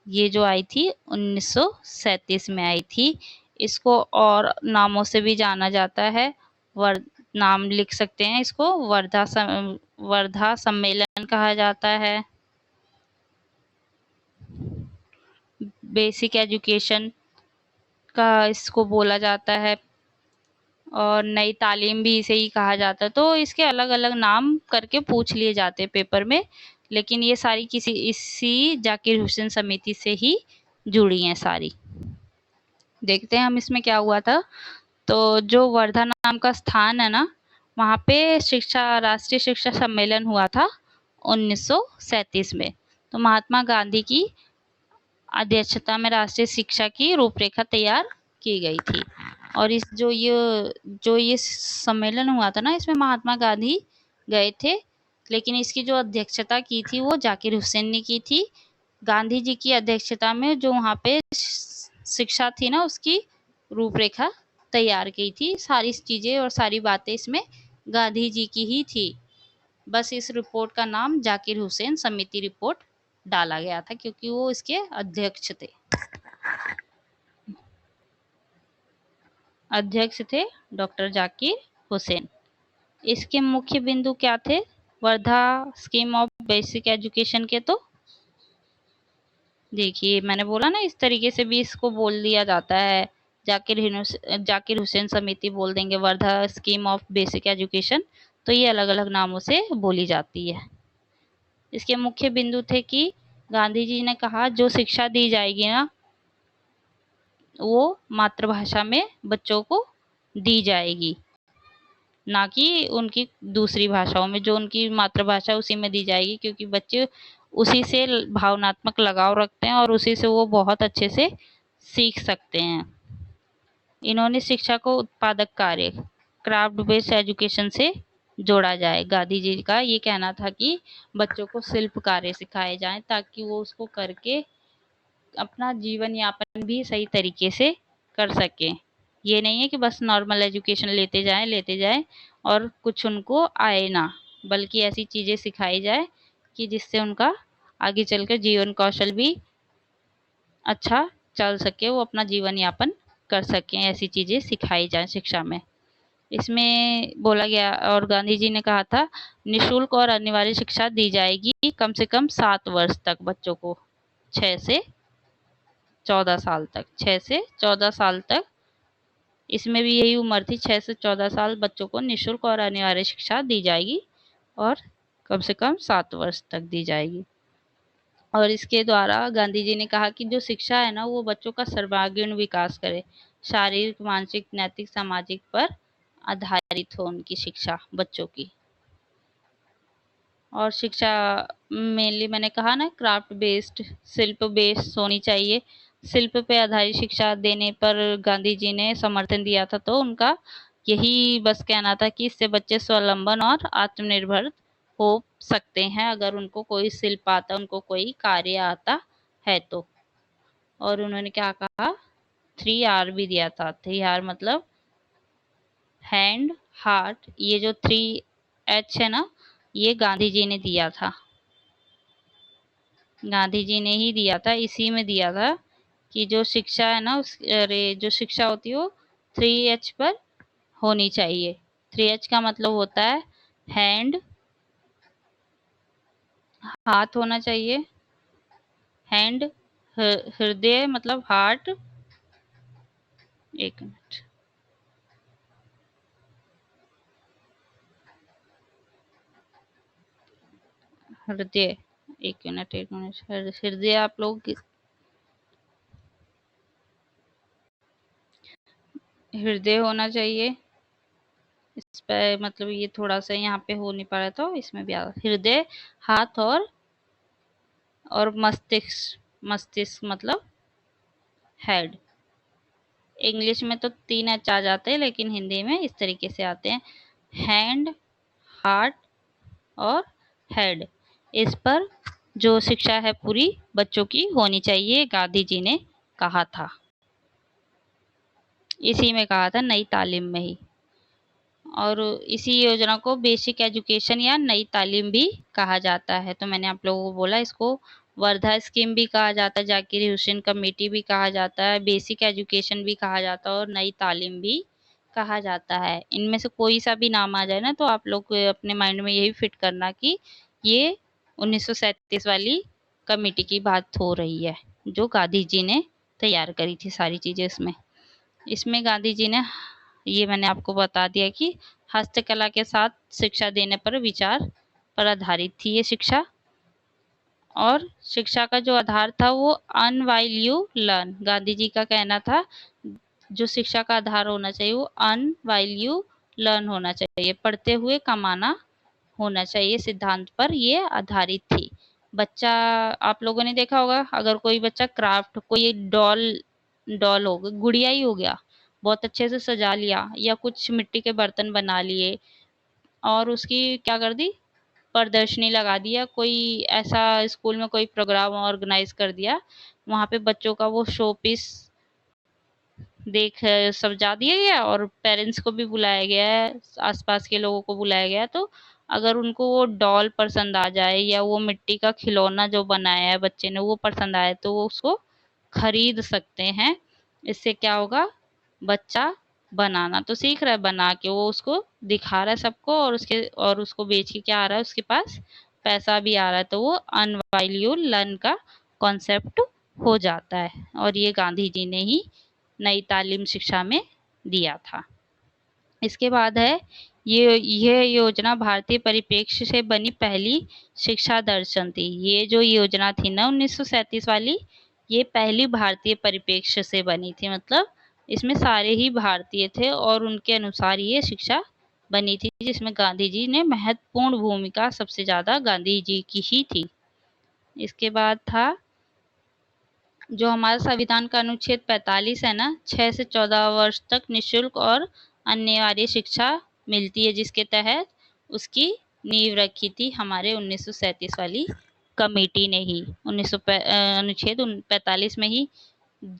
ये जो आई थी 1937 में आई थी। इसको और नामों से भी जाना जाता है, नाम लिख सकते हैं इसको, वर्धा सम्मेलन कहा जाता है, बेसिक एजुकेशन का इसको बोला जाता है, और नई तालीम भी इसे ही कहा जाता है। तो इसके अलग अलग नाम करके पूछ लिए जाते हैं पेपर में, लेकिन ये सारी किसी इसी जाकिर हुसैन समिति से ही जुड़ी हैं सारी। देखते हैं हम इसमें क्या हुआ था। तो जो वर्धा नाम का स्थान है ना, वहाँ पे राष्ट्रीय शिक्षा सम्मेलन हुआ था 1937 में। तो महात्मा गांधी की अध्यक्षता में राष्ट्रीय शिक्षा की रूपरेखा तैयार की गई थी। और जो ये सम्मेलन हुआ था ना, इसमें महात्मा गांधी गए थे, लेकिन इसकी जो अध्यक्षता की थी वो जाकिर हुसैन ने की थी। गांधी जी की अध्यक्षता में जो वहाँ पे शिक्षा थी ना, उसकी रूपरेखा तैयार की थी। सारी चीज़ें और सारी बातें इसमें गांधी जी की ही थी। बस इस रिपोर्ट का नाम जाकिर हुसैन समिति रिपोर्ट डाला गया था, क्योंकि वो इसके अध्यक्ष थे। अध्यक्ष थे डॉक्टर जाकिर हुसैन। इसके मुख्य बिंदु क्या थे Wardha scheme of basic education के? तो देखिए, मैंने बोला ना, इस तरीके से भी इसको बोल दिया जाता है, जाकिर हुसैन समिति बोल देंगे, Wardha scheme of basic education. तो ये अलग अलग नामों से बोली जाती है। इसके मुख्य बिंदु थे कि गांधी जी ने कहा जो शिक्षा दी जाएगी ना, वो मातृभाषा में बच्चों को दी जाएगी, ना कि उनकी दूसरी भाषाओं में। जो उनकी मातृभाषा उसी में दी जाएगी, क्योंकि बच्चे उसी से भावनात्मक लगाव रखते हैं और उसी से वो बहुत अच्छे से सीख सकते हैं। इन्होंने शिक्षा को उत्पादक कार्य, क्राफ्ट बेस्ड एजुकेशन से जोड़ा जाए। गांधी जी का ये कहना था कि बच्चों को शिल्प कार्य सिखाए जाएं, ताकि वो उसको करके अपना जीवन यापन भी सही तरीके से कर सकें। ये नहीं है कि बस नॉर्मल एजुकेशन लेते जाएं और कुछ उनको आए ना, बल्कि ऐसी चीज़ें सिखाई जाए कि जिससे उनका आगे चलकर जीवन कौशल भी अच्छा चल सके, वो अपना जीवन यापन कर सकें। ऐसी चीज़ें सिखाई जाएं शिक्षा में। इसमें बोला गया, और गांधी जी ने कहा था निःशुल्क और अनिवार्य शिक्षा दी जाएगी कम से कम 7 वर्ष तक बच्चों को, 6 से 14 साल तक। 6 से 14 साल तक, इसमें भी यही उम्र थी, 6 से 14 साल बच्चों को निःशुल्क और अनिवार्य शिक्षा दी जाएगी, और कम से कम 7 वर्ष तक दी जाएगी। और इसके द्वारा गांधी जी ने कहा कि जो शिक्षा है ना, वो बच्चों का सर्वांगीण विकास करे, शारीरिक, मानसिक, नैतिक, सामाजिक पर आधारित हो उनकी शिक्षा बच्चों की। और शिक्षा मेनली मैंने कहा ना, क्राफ्ट बेस्ड, शिल्प बेस्ड होनी चाहिए। शिल्प पे आधारित शिक्षा देने पर गांधी जी ने समर्थन दिया था। तो उनका यही बस कहना था कि इससे बच्चे स्वावलंबन और आत्मनिर्भर हो सकते हैं, अगर उनको कोई शिल्प आता, उनको कोई कार्य आता है तो। और उन्होंने क्या कहा, 3R भी दिया था। 3R मतलब हैंड, हार्ट। ये जो 3H है ना, ये गांधी जी ने दिया था। गांधी जी ने ही दिया था, इसी में दिया था कि जो शिक्षा है ना, जो शिक्षा होती है वो 3H पर होनी चाहिए। 3H का मतलब होता है हैंड, हाथ होना चाहिए, हैंड, हृदय मतलब हार्ट, एक मिनट, हृदय, एक मिनट, हृदय आप लोग, हृदय होना चाहिए। इस पे मतलब ये थोड़ा सा यहाँ पे हो नहीं पा रहा, तो इसमें भी हृदय, हाथ और मस्तिष्क। मस्तिष्क मतलब हेड। इंग्लिश में तो 3H आ जाते हैं, लेकिन हिंदी में इस तरीके से आते हैं, हैंड, हार्ट और हेड। इस पर जो शिक्षा है पूरी बच्चों की होनी चाहिए, गांधी जी ने कहा था। इसी में कहा था, नई तालीम में ही। और इसी योजना को बेसिक एजुकेशन या नई तालीम भी कहा जाता है। तो मैंने आप लोगों को बोला इसको वर्धा स्कीम भी कहा जाता है, जाकिर हुसैन कमेटी भी कहा जाता है, बेसिक एजुकेशन भी कहा जाता है और नई तालीम भी कहा जाता है। इनमें से कोई सा भी नाम आ जाए ना तो आप लोग अपने माइंड में यही फिट करना कि ये 1937 वाली कमेटी की बात हो रही है, जो गांधी जी ने तैयार करी थी सारी चीज़ें। इसमें इसमें गांधी जी ने, ये मैंने आपको बता दिया कि हस्तकला के साथ शिक्षा देने पर विचार पर आधारित थी ये शिक्षा। और शिक्षा का जो आधार था वो earn while you learn, Gandhi ji का कहना था जो शिक्षा का आधार होना चाहिए वो अर्न व्हाइल यू लर्न होना चाहिए, पढ़ते हुए कमाना होना चाहिए, सिद्धांत पर ये आधारित थी। बच्चा, आप लोगों ने देखा होगा अगर कोई बच्चा क्राफ्ट, कोई डॉल डॉल हो गया, गुड़िया ही हो गया, बहुत अच्छे से सजा लिया या कुछ मिट्टी के बर्तन बना लिए और उसकी क्या कर दी, प्रदर्शनी लगा दिया, कोई ऐसा स्कूल में कोई प्रोग्राम ऑर्गेनाइज कर दिया, वहाँ पे बच्चों का वो शो पीस देख सजा दिया गया और पेरेंट्स को भी बुलाया गया है, आसपास के लोगों को बुलाया गया है। तो अगर उनको वो डॉल पसंद आ जाए या वो मिट्टी का खिलौना जो बनाया है बच्चे ने वो पसंद आए तो वो उसको खरीद सकते हैं। इससे क्या होगा, बच्चा बनाना तो सीख रहा है, बना के वो उसको दिखा रहा है सबको और उसको बेच के क्या आ रहा है, उसके पास पैसा भी आ रहा है। तो वो अर्न व्हाइल यू लर्न का कॉन्सेप्ट हो जाता है और ये गांधी जी ने ही नई तालीम शिक्षा में दिया था। इसके बाद है यह योजना भारतीय परिप्रेक्ष्य से बनी पहली शिक्षा दर्शन थी। ये जो योजना थी ना 1937 वाली, ये पहली भारतीय परिप्रेक्ष्य से बनी थी, मतलब इसमें सारे ही भारतीय थे और उनके अनुसार ये शिक्षा बनी थी, जिसमें गांधी जी ने महत्वपूर्ण भूमिका सबसे ज़्यादा गांधी जी की ही थी। इसके बाद था जो हमारा संविधान का अनुच्छेद 45 है ना, 6 से 14 वर्ष तक निःशुल्क और अनिवार्य शिक्षा मिलती है, जिसके तहत उसकी नींव रखी थी हमारे 1937 वाली कमेटी ने ही। अनुच्छेद 45 में ही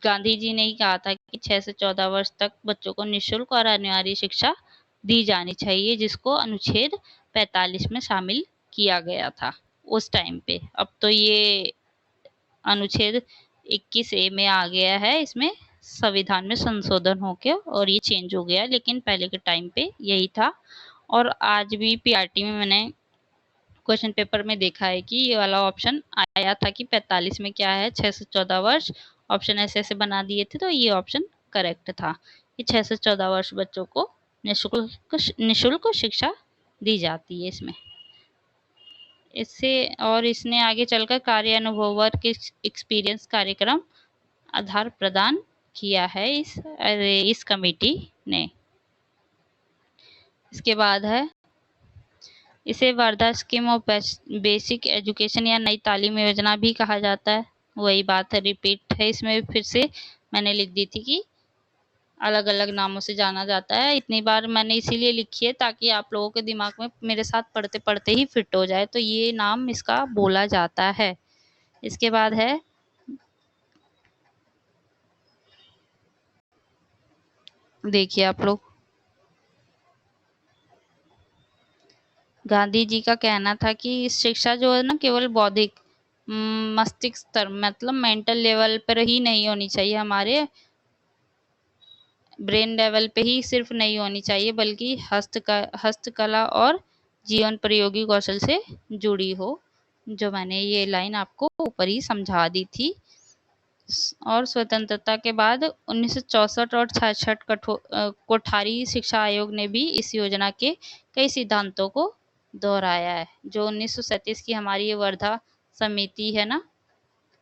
गांधी जी ने ही कहा था कि 6 से 14 वर्ष तक बच्चों को निःशुल्क और अनिवार्य शिक्षा दी जानी चाहिए, जिसको अनुच्छेद 45 में शामिल किया गया था उस टाइम पे। अब तो ये अनुच्छेद 21 ए में आ गया है, इसमें संविधान में संशोधन हो के और ये चेंज हो गया, लेकिन पहले के टाइम पे यही था। और आज भी पीआरटी में मैंने क्वेश्चन पेपर में देखा है कि ये वाला ऑप्शन आया था कि 45 में क्या है, 6 से 14 वर्ष, ऑप्शन ऐसे ऐसे बना दिए थे, तो ये ऑप्शन करेक्ट था कि 6 से 14 वर्ष बच्चों को निःशुल्क शिक्षा दी जाती है इसमें। इससे और इसने आगे चलकर कार्य अनुभव वर्क एक्सपीरियंस कार्यक्रम आधार प्रदान किया है इस कमेटी ने। इसके बाद है इसे Wardha scheme of basic education या नई तालीम योजना भी कहा जाता है। वही बात है, रिपीट है इसमें, फिर से मैंने लिख दी थी कि अलग अलग नामों से जाना जाता है। इतनी बार मैंने इसीलिए लिखी है ताकि आप लोगों के दिमाग में मेरे साथ पढ़ते पढ़ते ही फिट हो जाए, तो ये नाम इसका बोला जाता है। इसके बाद है देखिए आप लोग, गांधी जी का कहना था कि शिक्षा जो है ना केवल बौद्धिक मस्तिष्क स्तर मतलब मेंटल लेवल पर ही नहीं होनी चाहिए, हमारे ब्रेन लेवल पे ही सिर्फ नहीं होनी चाहिए, बल्कि हस्तकला और जीवन प्रयोगी कौशल से जुड़ी हो, जो मैंने ये लाइन आपको ऊपर ही समझा दी थी। और स्वतंत्रता के बाद 1964 और 66 कोठारी शिक्षा आयोग ने भी इस योजना के कई सिद्धांतों को दोहराया है। जो 1937 की हमारी ये वर्धा समिति है ना,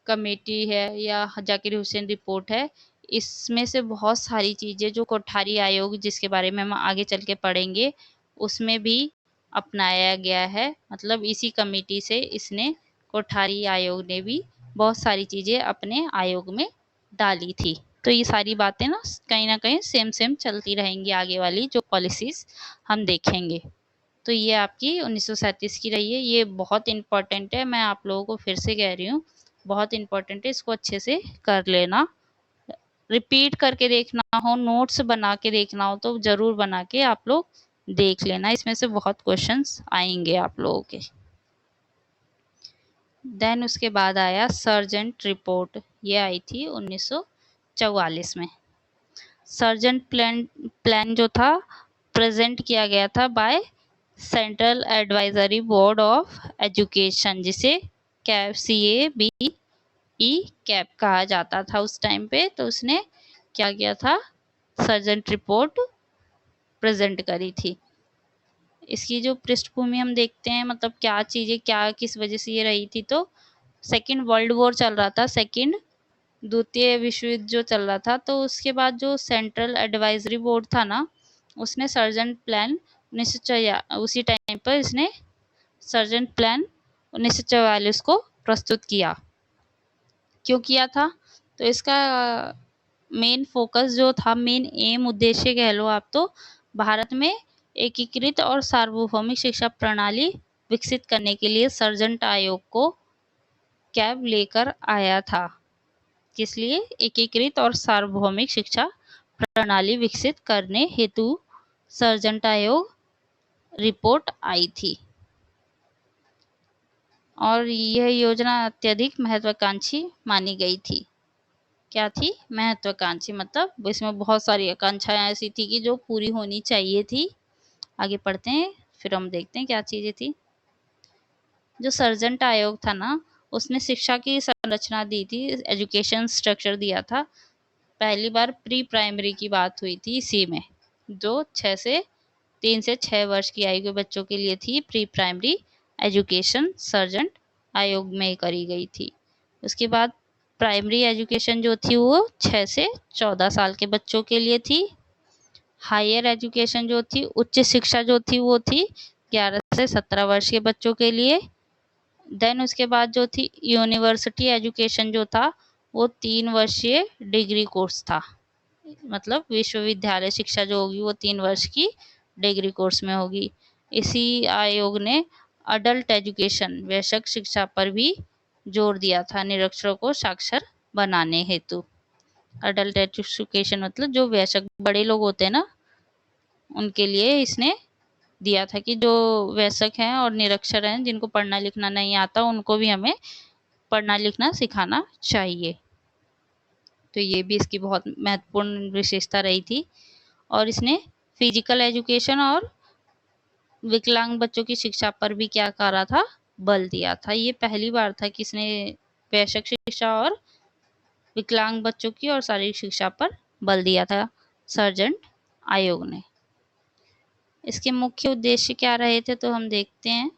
कमेटी है या जाकिर हुसैन रिपोर्ट है, इसमें से बहुत सारी चीज़ें जो कोठारी आयोग जिसके बारे में हम आगे चल के पढ़ेंगे उसमें भी अपनाया गया है। मतलब इसी कमेटी से इसने कोठारी आयोग ने भी बहुत सारी चीज़ें अपने आयोग में डाली थी। तो ये सारी बातें ना कहीं सेम सेम चलती रहेंगी, आगे वाली जो पॉलिसीज़ हम देखेंगे। तो ये आपकी 1937 की रही है, ये बहुत इम्पोर्टेंट है, मैं आप लोगों को फिर से कह रही हूँ, बहुत इम्पोर्टेंट है, इसको अच्छे से कर लेना। रिपीट करके देखना हो, नोट्स बना के देखना हो तो ज़रूर बना के आप लोग देख लेना, इसमें से बहुत क्वेश्चंस आएंगे आप लोगों के। देन उसके बाद आया सर्जेंट रिपोर्ट, ये आई थी 1944 में। सर्जेंट प्लान जो था प्रेजेंट किया गया था by central advisory board of education, जिसे कैब CABE कैब कहा जाता था उस टाइम पे। तो उसने क्या किया था, सर्जेंट रिपोर्ट प्रेजेंट करी थी। इसकी जो पृष्ठभूमि हम देखते हैं, मतलब क्या चीज़ें, क्या किस वजह से ये रही थी, तो सेकेंड वर्ल्ड वॉर चल रहा था, द्वितीय विश्व युद्ध जो चल रहा था। तो उसके बाद जो सेंट्रल एडवाइजरी बोर्ड था ना, उसने सर्जेंट प्लान 1944 उसी टाइम पर इसने सर्जेंट प्लान 1944 को प्रस्तुत किया। क्यों किया था, तो इसका मेन फोकस जो था, मेन एम, उद्देश्य कह लो आप, तो भारत में एकीकृत और सार्वभौमिक शिक्षा प्रणाली विकसित करने के लिए सर्जेंट आयोग को कैब लेकर आया था। किस लिए, एकीकृत और सार्वभौमिक शिक्षा प्रणाली विकसित करने हेतु सर्जेंट आयोग रिपोर्ट आई थी। और यह योजना अत्यधिक महत्वाकांक्षी मानी गई थी। क्या थी, महत्वाकांक्षी, मतलब इसमें बहुत सारी आकांक्षाएं ऐसी थी कि जो पूरी होनी चाहिए थी। आगे पढ़ते हैं, फिर हम देखते हैं क्या चीजें थी। जो सर्जेंट आयोग था ना, उसने शिक्षा की संरचना दी थी, एजुकेशन स्ट्रक्चर दिया था। पहली बार प्री प्राइमरी की बात हुई थी इसी में, जो 3 से 6 वर्ष की आयु के बच्चों के लिए थी। प्री प्राइमरी एजुकेशन सर्जेंट आयोग में करी गई थी। उसके बाद प्राइमरी एजुकेशन जो थी वो 6 से 14 साल के बच्चों के लिए थी। हायर एजुकेशन जो थी, उच्च शिक्षा जो थी, वो थी 11 से 17 वर्ष के बच्चों के लिए। देन उसके बाद जो थी यूनिवर्सिटी एजुकेशन जो था, वो 3 वर्षीय डिग्री कोर्स था। मतलब विश्वविद्यालय शिक्षा जो होगी वो 3 वर्ष की डिग्री कोर्स में होगी। इसी आयोग ने अडल्ट एजुकेशन, वयस्क शिक्षा पर भी जोर दिया था, निरक्षरों को साक्षर बनाने हेतु। अडल्ट एजुकेशन मतलब जो वयस्क बड़े लोग होते हैं ना, उनके लिए इसने दिया था कि जो वयस्क हैं और निरक्षर हैं, जिनको पढ़ना लिखना नहीं आता, उनको भी हमें पढ़ना लिखना सिखाना चाहिए। तो ये भी इसकी बहुत महत्वपूर्ण विशेषता रही थी। और इसने फिजिकल एजुकेशन और विकलांग बच्चों की शिक्षा पर भी क्या करा था, बल दिया था। ये पहली बार था कि इसने वयस्क शिक्षा और विकलांग बच्चों की और शारीरिक शिक्षा पर बल दिया था सर्जेंट आयोग ने। इसके मुख्य उद्देश्य क्या रहे थे, तो हम देखते हैं।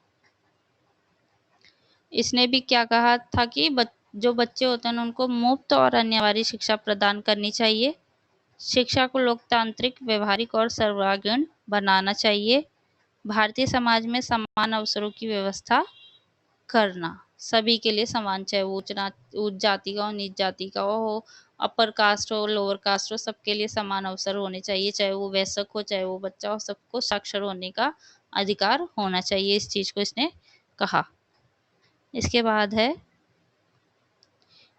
इसने भी क्या कहा था कि जो बच्चे होते हैं उनको मुफ्त और अनिवार्य शिक्षा प्रदान करनी चाहिए। शिक्षा को लोकतांत्रिक, व्यवहारिक और सर्वांगीण बनाना चाहिए। भारतीय समाज में समान अवसरों की व्यवस्था करना, सभी के लिए समान, चाहे वो उच्च जाति का हो, नीच जाति का हो, अपर कास्ट हो, लोअर कास्ट हो, सबके लिए समान अवसर होने चाहिए। चाहे वो वयस्क हो, चाहे वो बच्चा हो, सबको साक्षर होने का अधिकार होना चाहिए। इस चीज को इसने कहा। इसके बाद है,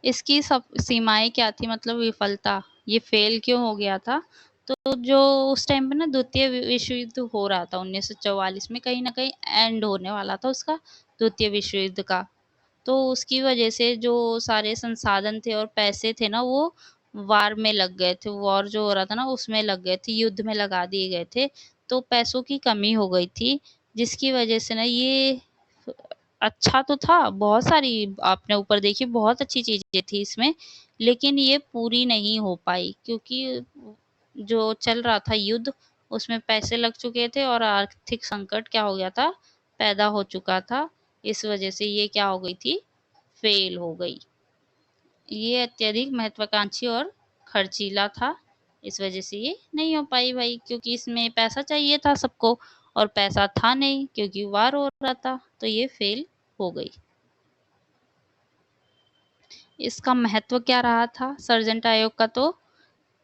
इसकी सब सीमाएं क्या थी, मतलब विफलता, ये फेल क्यों हो गया था। तो जो उस टाइम पे ना द्वितीय विश्व युद्ध हो रहा था 1944 में, कहीं ना कहीं एंड होने वाला था उसका, द्वितीय विश्व युद्ध का। तो उसकी वजह से जो सारे संसाधन थे और पैसे थे ना, वो वार में लग गए थे। वॉर जो हो रहा था ना, उसमें लग गए थे, युद्ध में लगा दिए गए थे। तो पैसों की कमी हो गई थी, जिसकी वजह से ना ये अच्छा तो था, बहुत सारी आपने ऊपर देखी, बहुत अच्छी चीजें थी इसमें, लेकिन ये पूरी नहीं हो पाई, क्योंकि जो चल रहा था युद्ध, उसमें पैसे लग चुके थे और आर्थिक संकट क्या हो गया था, पैदा हो चुका था। इस वजह से ये क्या हो गई थी, फेल हो गई। ये अत्यधिक महत्वाकांक्षी और खर्चीला था, इस वजह से ये नहीं हो पाई भाई, क्योंकि इसमें पैसा चाहिए था सबको, और पैसा था नहीं क्योंकि वार हो रहा था, तो ये फेल हो गई। इसका महत्व क्या रहा था सर्जेंट आयोग का, तो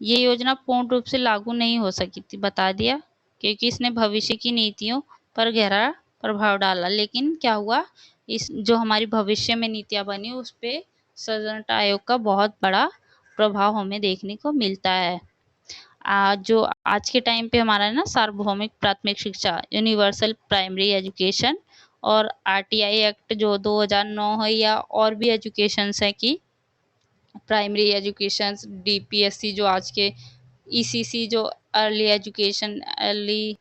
ये योजना पूर्ण रूप से लागू नहीं हो सकी थी, बता दिया, क्योंकि इसने भविष्य की नीतियों पर गहरा प्रभाव डाला। लेकिन क्या हुआ, इस जो हमारी भविष्य में नीतियां बनी, उस पे सर्जेंट आयोग का बहुत बड़ा प्रभाव हमें देखने को मिलता है। जो आज के टाइम पे हमारा है ना सार्वभौमिक प्राथमिक शिक्षा यूनिवर्सल प्राइमरी एजुकेशन और आरटीआई एक्ट जो 2009 है या और भी एजुकेशंस है कि प्राइमरी एजुकेशन डीपीएससी जो आज के ईसीसी जो early education early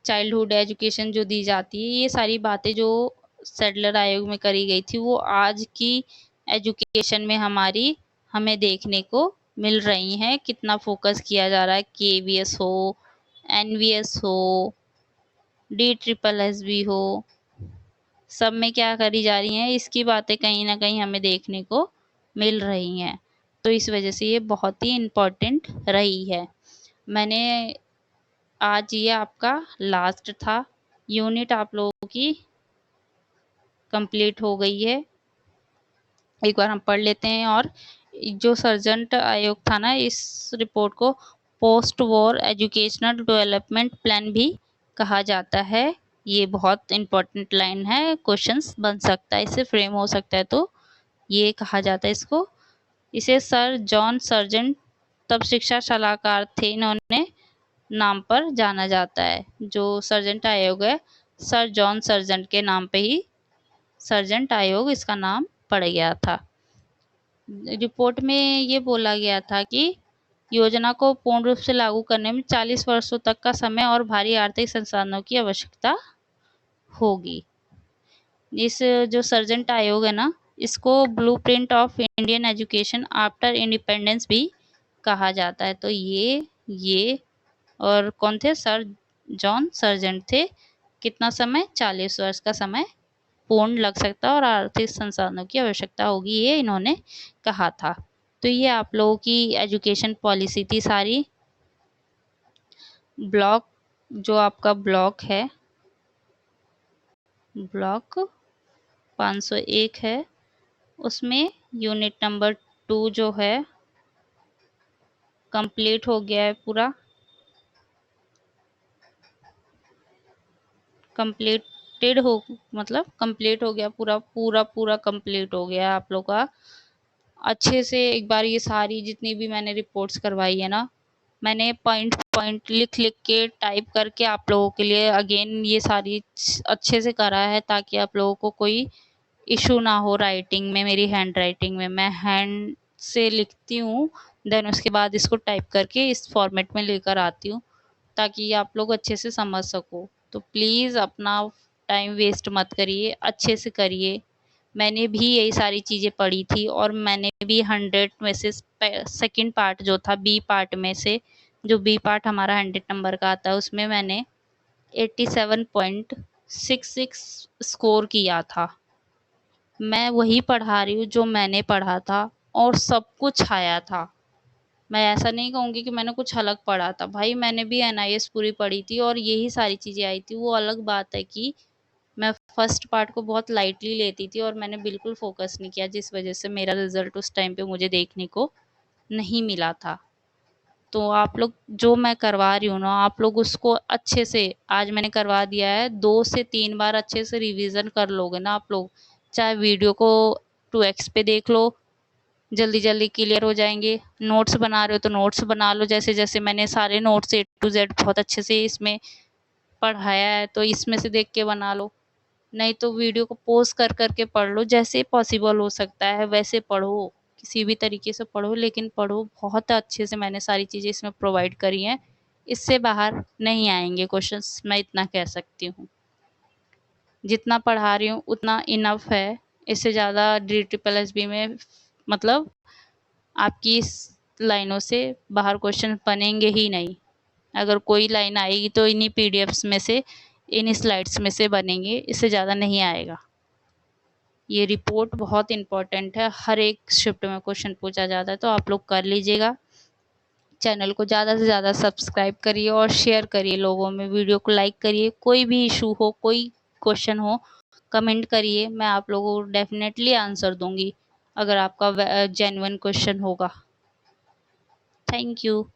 childhood education जो दी जाती है, ये सारी बातें जो सेडलर आयोग में करी गई थी वो आज की एजुकेशन में हमें देखने को मिल रही हैं। कितना फोकस किया जा रहा है, केवीएस हो, एनवीएस हो, DSSS भी हो, सब में क्या करी जा रही हैं, इसकी बातें कहीं ना कहीं हमें देखने को मिल रही हैं। तो इस वजह से ये बहुत ही इम्पोर्टेंट रही है। मैंने आज ये आपका लास्ट था, यूनिट आप लोगों की कंप्लीट हो गई है। एक बार हम पढ़ लेते हैं। और जो सर्जेंट आयोग था ना, इस रिपोर्ट को post war educational development plan भी कहा जाता है। ये बहुत इंपॉर्टेंट लाइन है, क्वेश्चंस बन सकता है, इससे फ्रेम हो सकता है। तो ये कहा जाता है इसको। इसे सर जॉन सर्जेंट तब शिक्षा सलाहकार थे, इन्होंने नाम पर जाना जाता है। जो सर्जेंट आयोग है, सर जॉन सर्जेंट के नाम पे ही सर्जेंट आयोग इसका नाम पड़ गया था। रिपोर्ट में ये बोला गया था कि योजना को पूर्ण रूप से लागू करने में 40 वर्षों तक का समय और भारी आर्थिक संसाधनों की आवश्यकता होगी। इस जो सर्जेंट आयोग है ना, इसको blueprint of Indian education after independence भी कहा जाता है। तो ये और कौन थे? सर जॉन सर्जेंट थे। कितना समय? 40 वर्ष का समय पूर्ण लग सकता है और आर्थिक संसाधनों की आवश्यकता होगी, ये इन्होंने कहा था। तो ये आप लोगों की एजुकेशन पॉलिसी थी सारी। ब्लॉक जो आपका ब्लॉक है, ब्लॉक 501 है, उसमें यूनिट नंबर 2 जो है कंप्लीट हो गया है पूरा। कंप्लीटेड हो मतलब कंप्लीट हो गया पूरा पूरा पूरा कंप्लीट हो गया आप लोग का। अच्छे से एक बार ये सारी जितनी भी मैंने रिपोर्ट्स करवाई है ना, मैंने पॉइंट पॉइंट लिख लिख के टाइप करके आप लोगों के लिए अगेन ये सारी अच्छे से करा है, ताकि आप लोगों को कोई इशू ना हो राइटिंग में। मेरी हैंड राइटिंग में मैं हैंड से लिखती हूँ, देन उसके बाद इसको टाइप करके इस फॉर्मेट में लेकर आती हूँ, ताकि आप लोग अच्छे से समझ सको। तो प्लीज़ अपना टाइम वेस्ट मत करिए, अच्छे से करिए। मैंने भी यही सारी चीज़ें पढ़ी थी और मैंने भी 100 में से सेकंड पार्ट जो था बी पार्ट में से, जो बी पार्ट हमारा 100 नंबर का आता है, उसमें मैंने 87.66 स्कोर किया था। मैं वही पढ़ा रही हूँ जो मैंने पढ़ा था और सब कुछ आया था। मैं ऐसा नहीं कहूँगी कि मैंने कुछ अलग पढ़ा था। भाई मैंने भी एनआईएस पूरी पढ़ी थी और यही सारी चीज़ें आई थी। वो अलग बात है कि मैं फर्स्ट पार्ट को बहुत लाइटली लेती थी और मैंने बिल्कुल फोकस नहीं किया, जिस वजह से मेरा रिजल्ट उस टाइम पे मुझे देखने को नहीं मिला था। तो आप लोग जो मैं करवा रही हूँ ना, आप लोग उसको अच्छे से, आज मैंने करवा दिया है, 2 से 3 बार अच्छे से रिवीजन कर लोगे ना आप लोग, चाहे वीडियो को 2x पे देख लो, जल्दी जल्दी क्लियर हो जाएंगे। नोट्स बना रहे हो तो नोट्स बना लो, जैसे जैसे मैंने सारे नोट्स A to Z बहुत अच्छे से इसमें पढ़ाया है, तो इसमें से देख के बना लो। नहीं तो वीडियो को पॉज कर करके पढ़ लो, जैसे पॉसिबल हो सकता है वैसे पढ़ो, किसी भी तरीके से पढ़ो, लेकिन पढ़ो बहुत अच्छे से। मैंने सारी चीज़ें इसमें प्रोवाइड करी हैं, इससे बाहर नहीं आएंगे क्वेश्चंस, मैं इतना कह सकती हूँ। जितना पढ़ा रही हूँ उतना इनफ है, इससे ज़्यादा DSSB में मतलब आपकी इस लाइनों से बाहर क्वेश्चन बनेंगे ही नहीं। अगर कोई लाइन आएगी तो इन्हीं PDFs में से, इन स्लाइड्स में से बनेंगे, इससे ज़्यादा नहीं आएगा। ये रिपोर्ट बहुत इंपॉर्टेंट है, हर एक शिफ्ट में क्वेश्चन पूछा जाता है, तो आप लोग कर लीजिएगा। चैनल को ज़्यादा से ज़्यादा सब्सक्राइब करिए और शेयर करिए लोगों में, वीडियो को लाइक करिए। कोई भी इशू हो, कोई क्वेश्चन हो, कमेंट करिए, मैं आप लोगों को डेफिनेटली आंसर दूंगी अगर आपका जेन्युइन क्वेश्चन होगा। Thank you.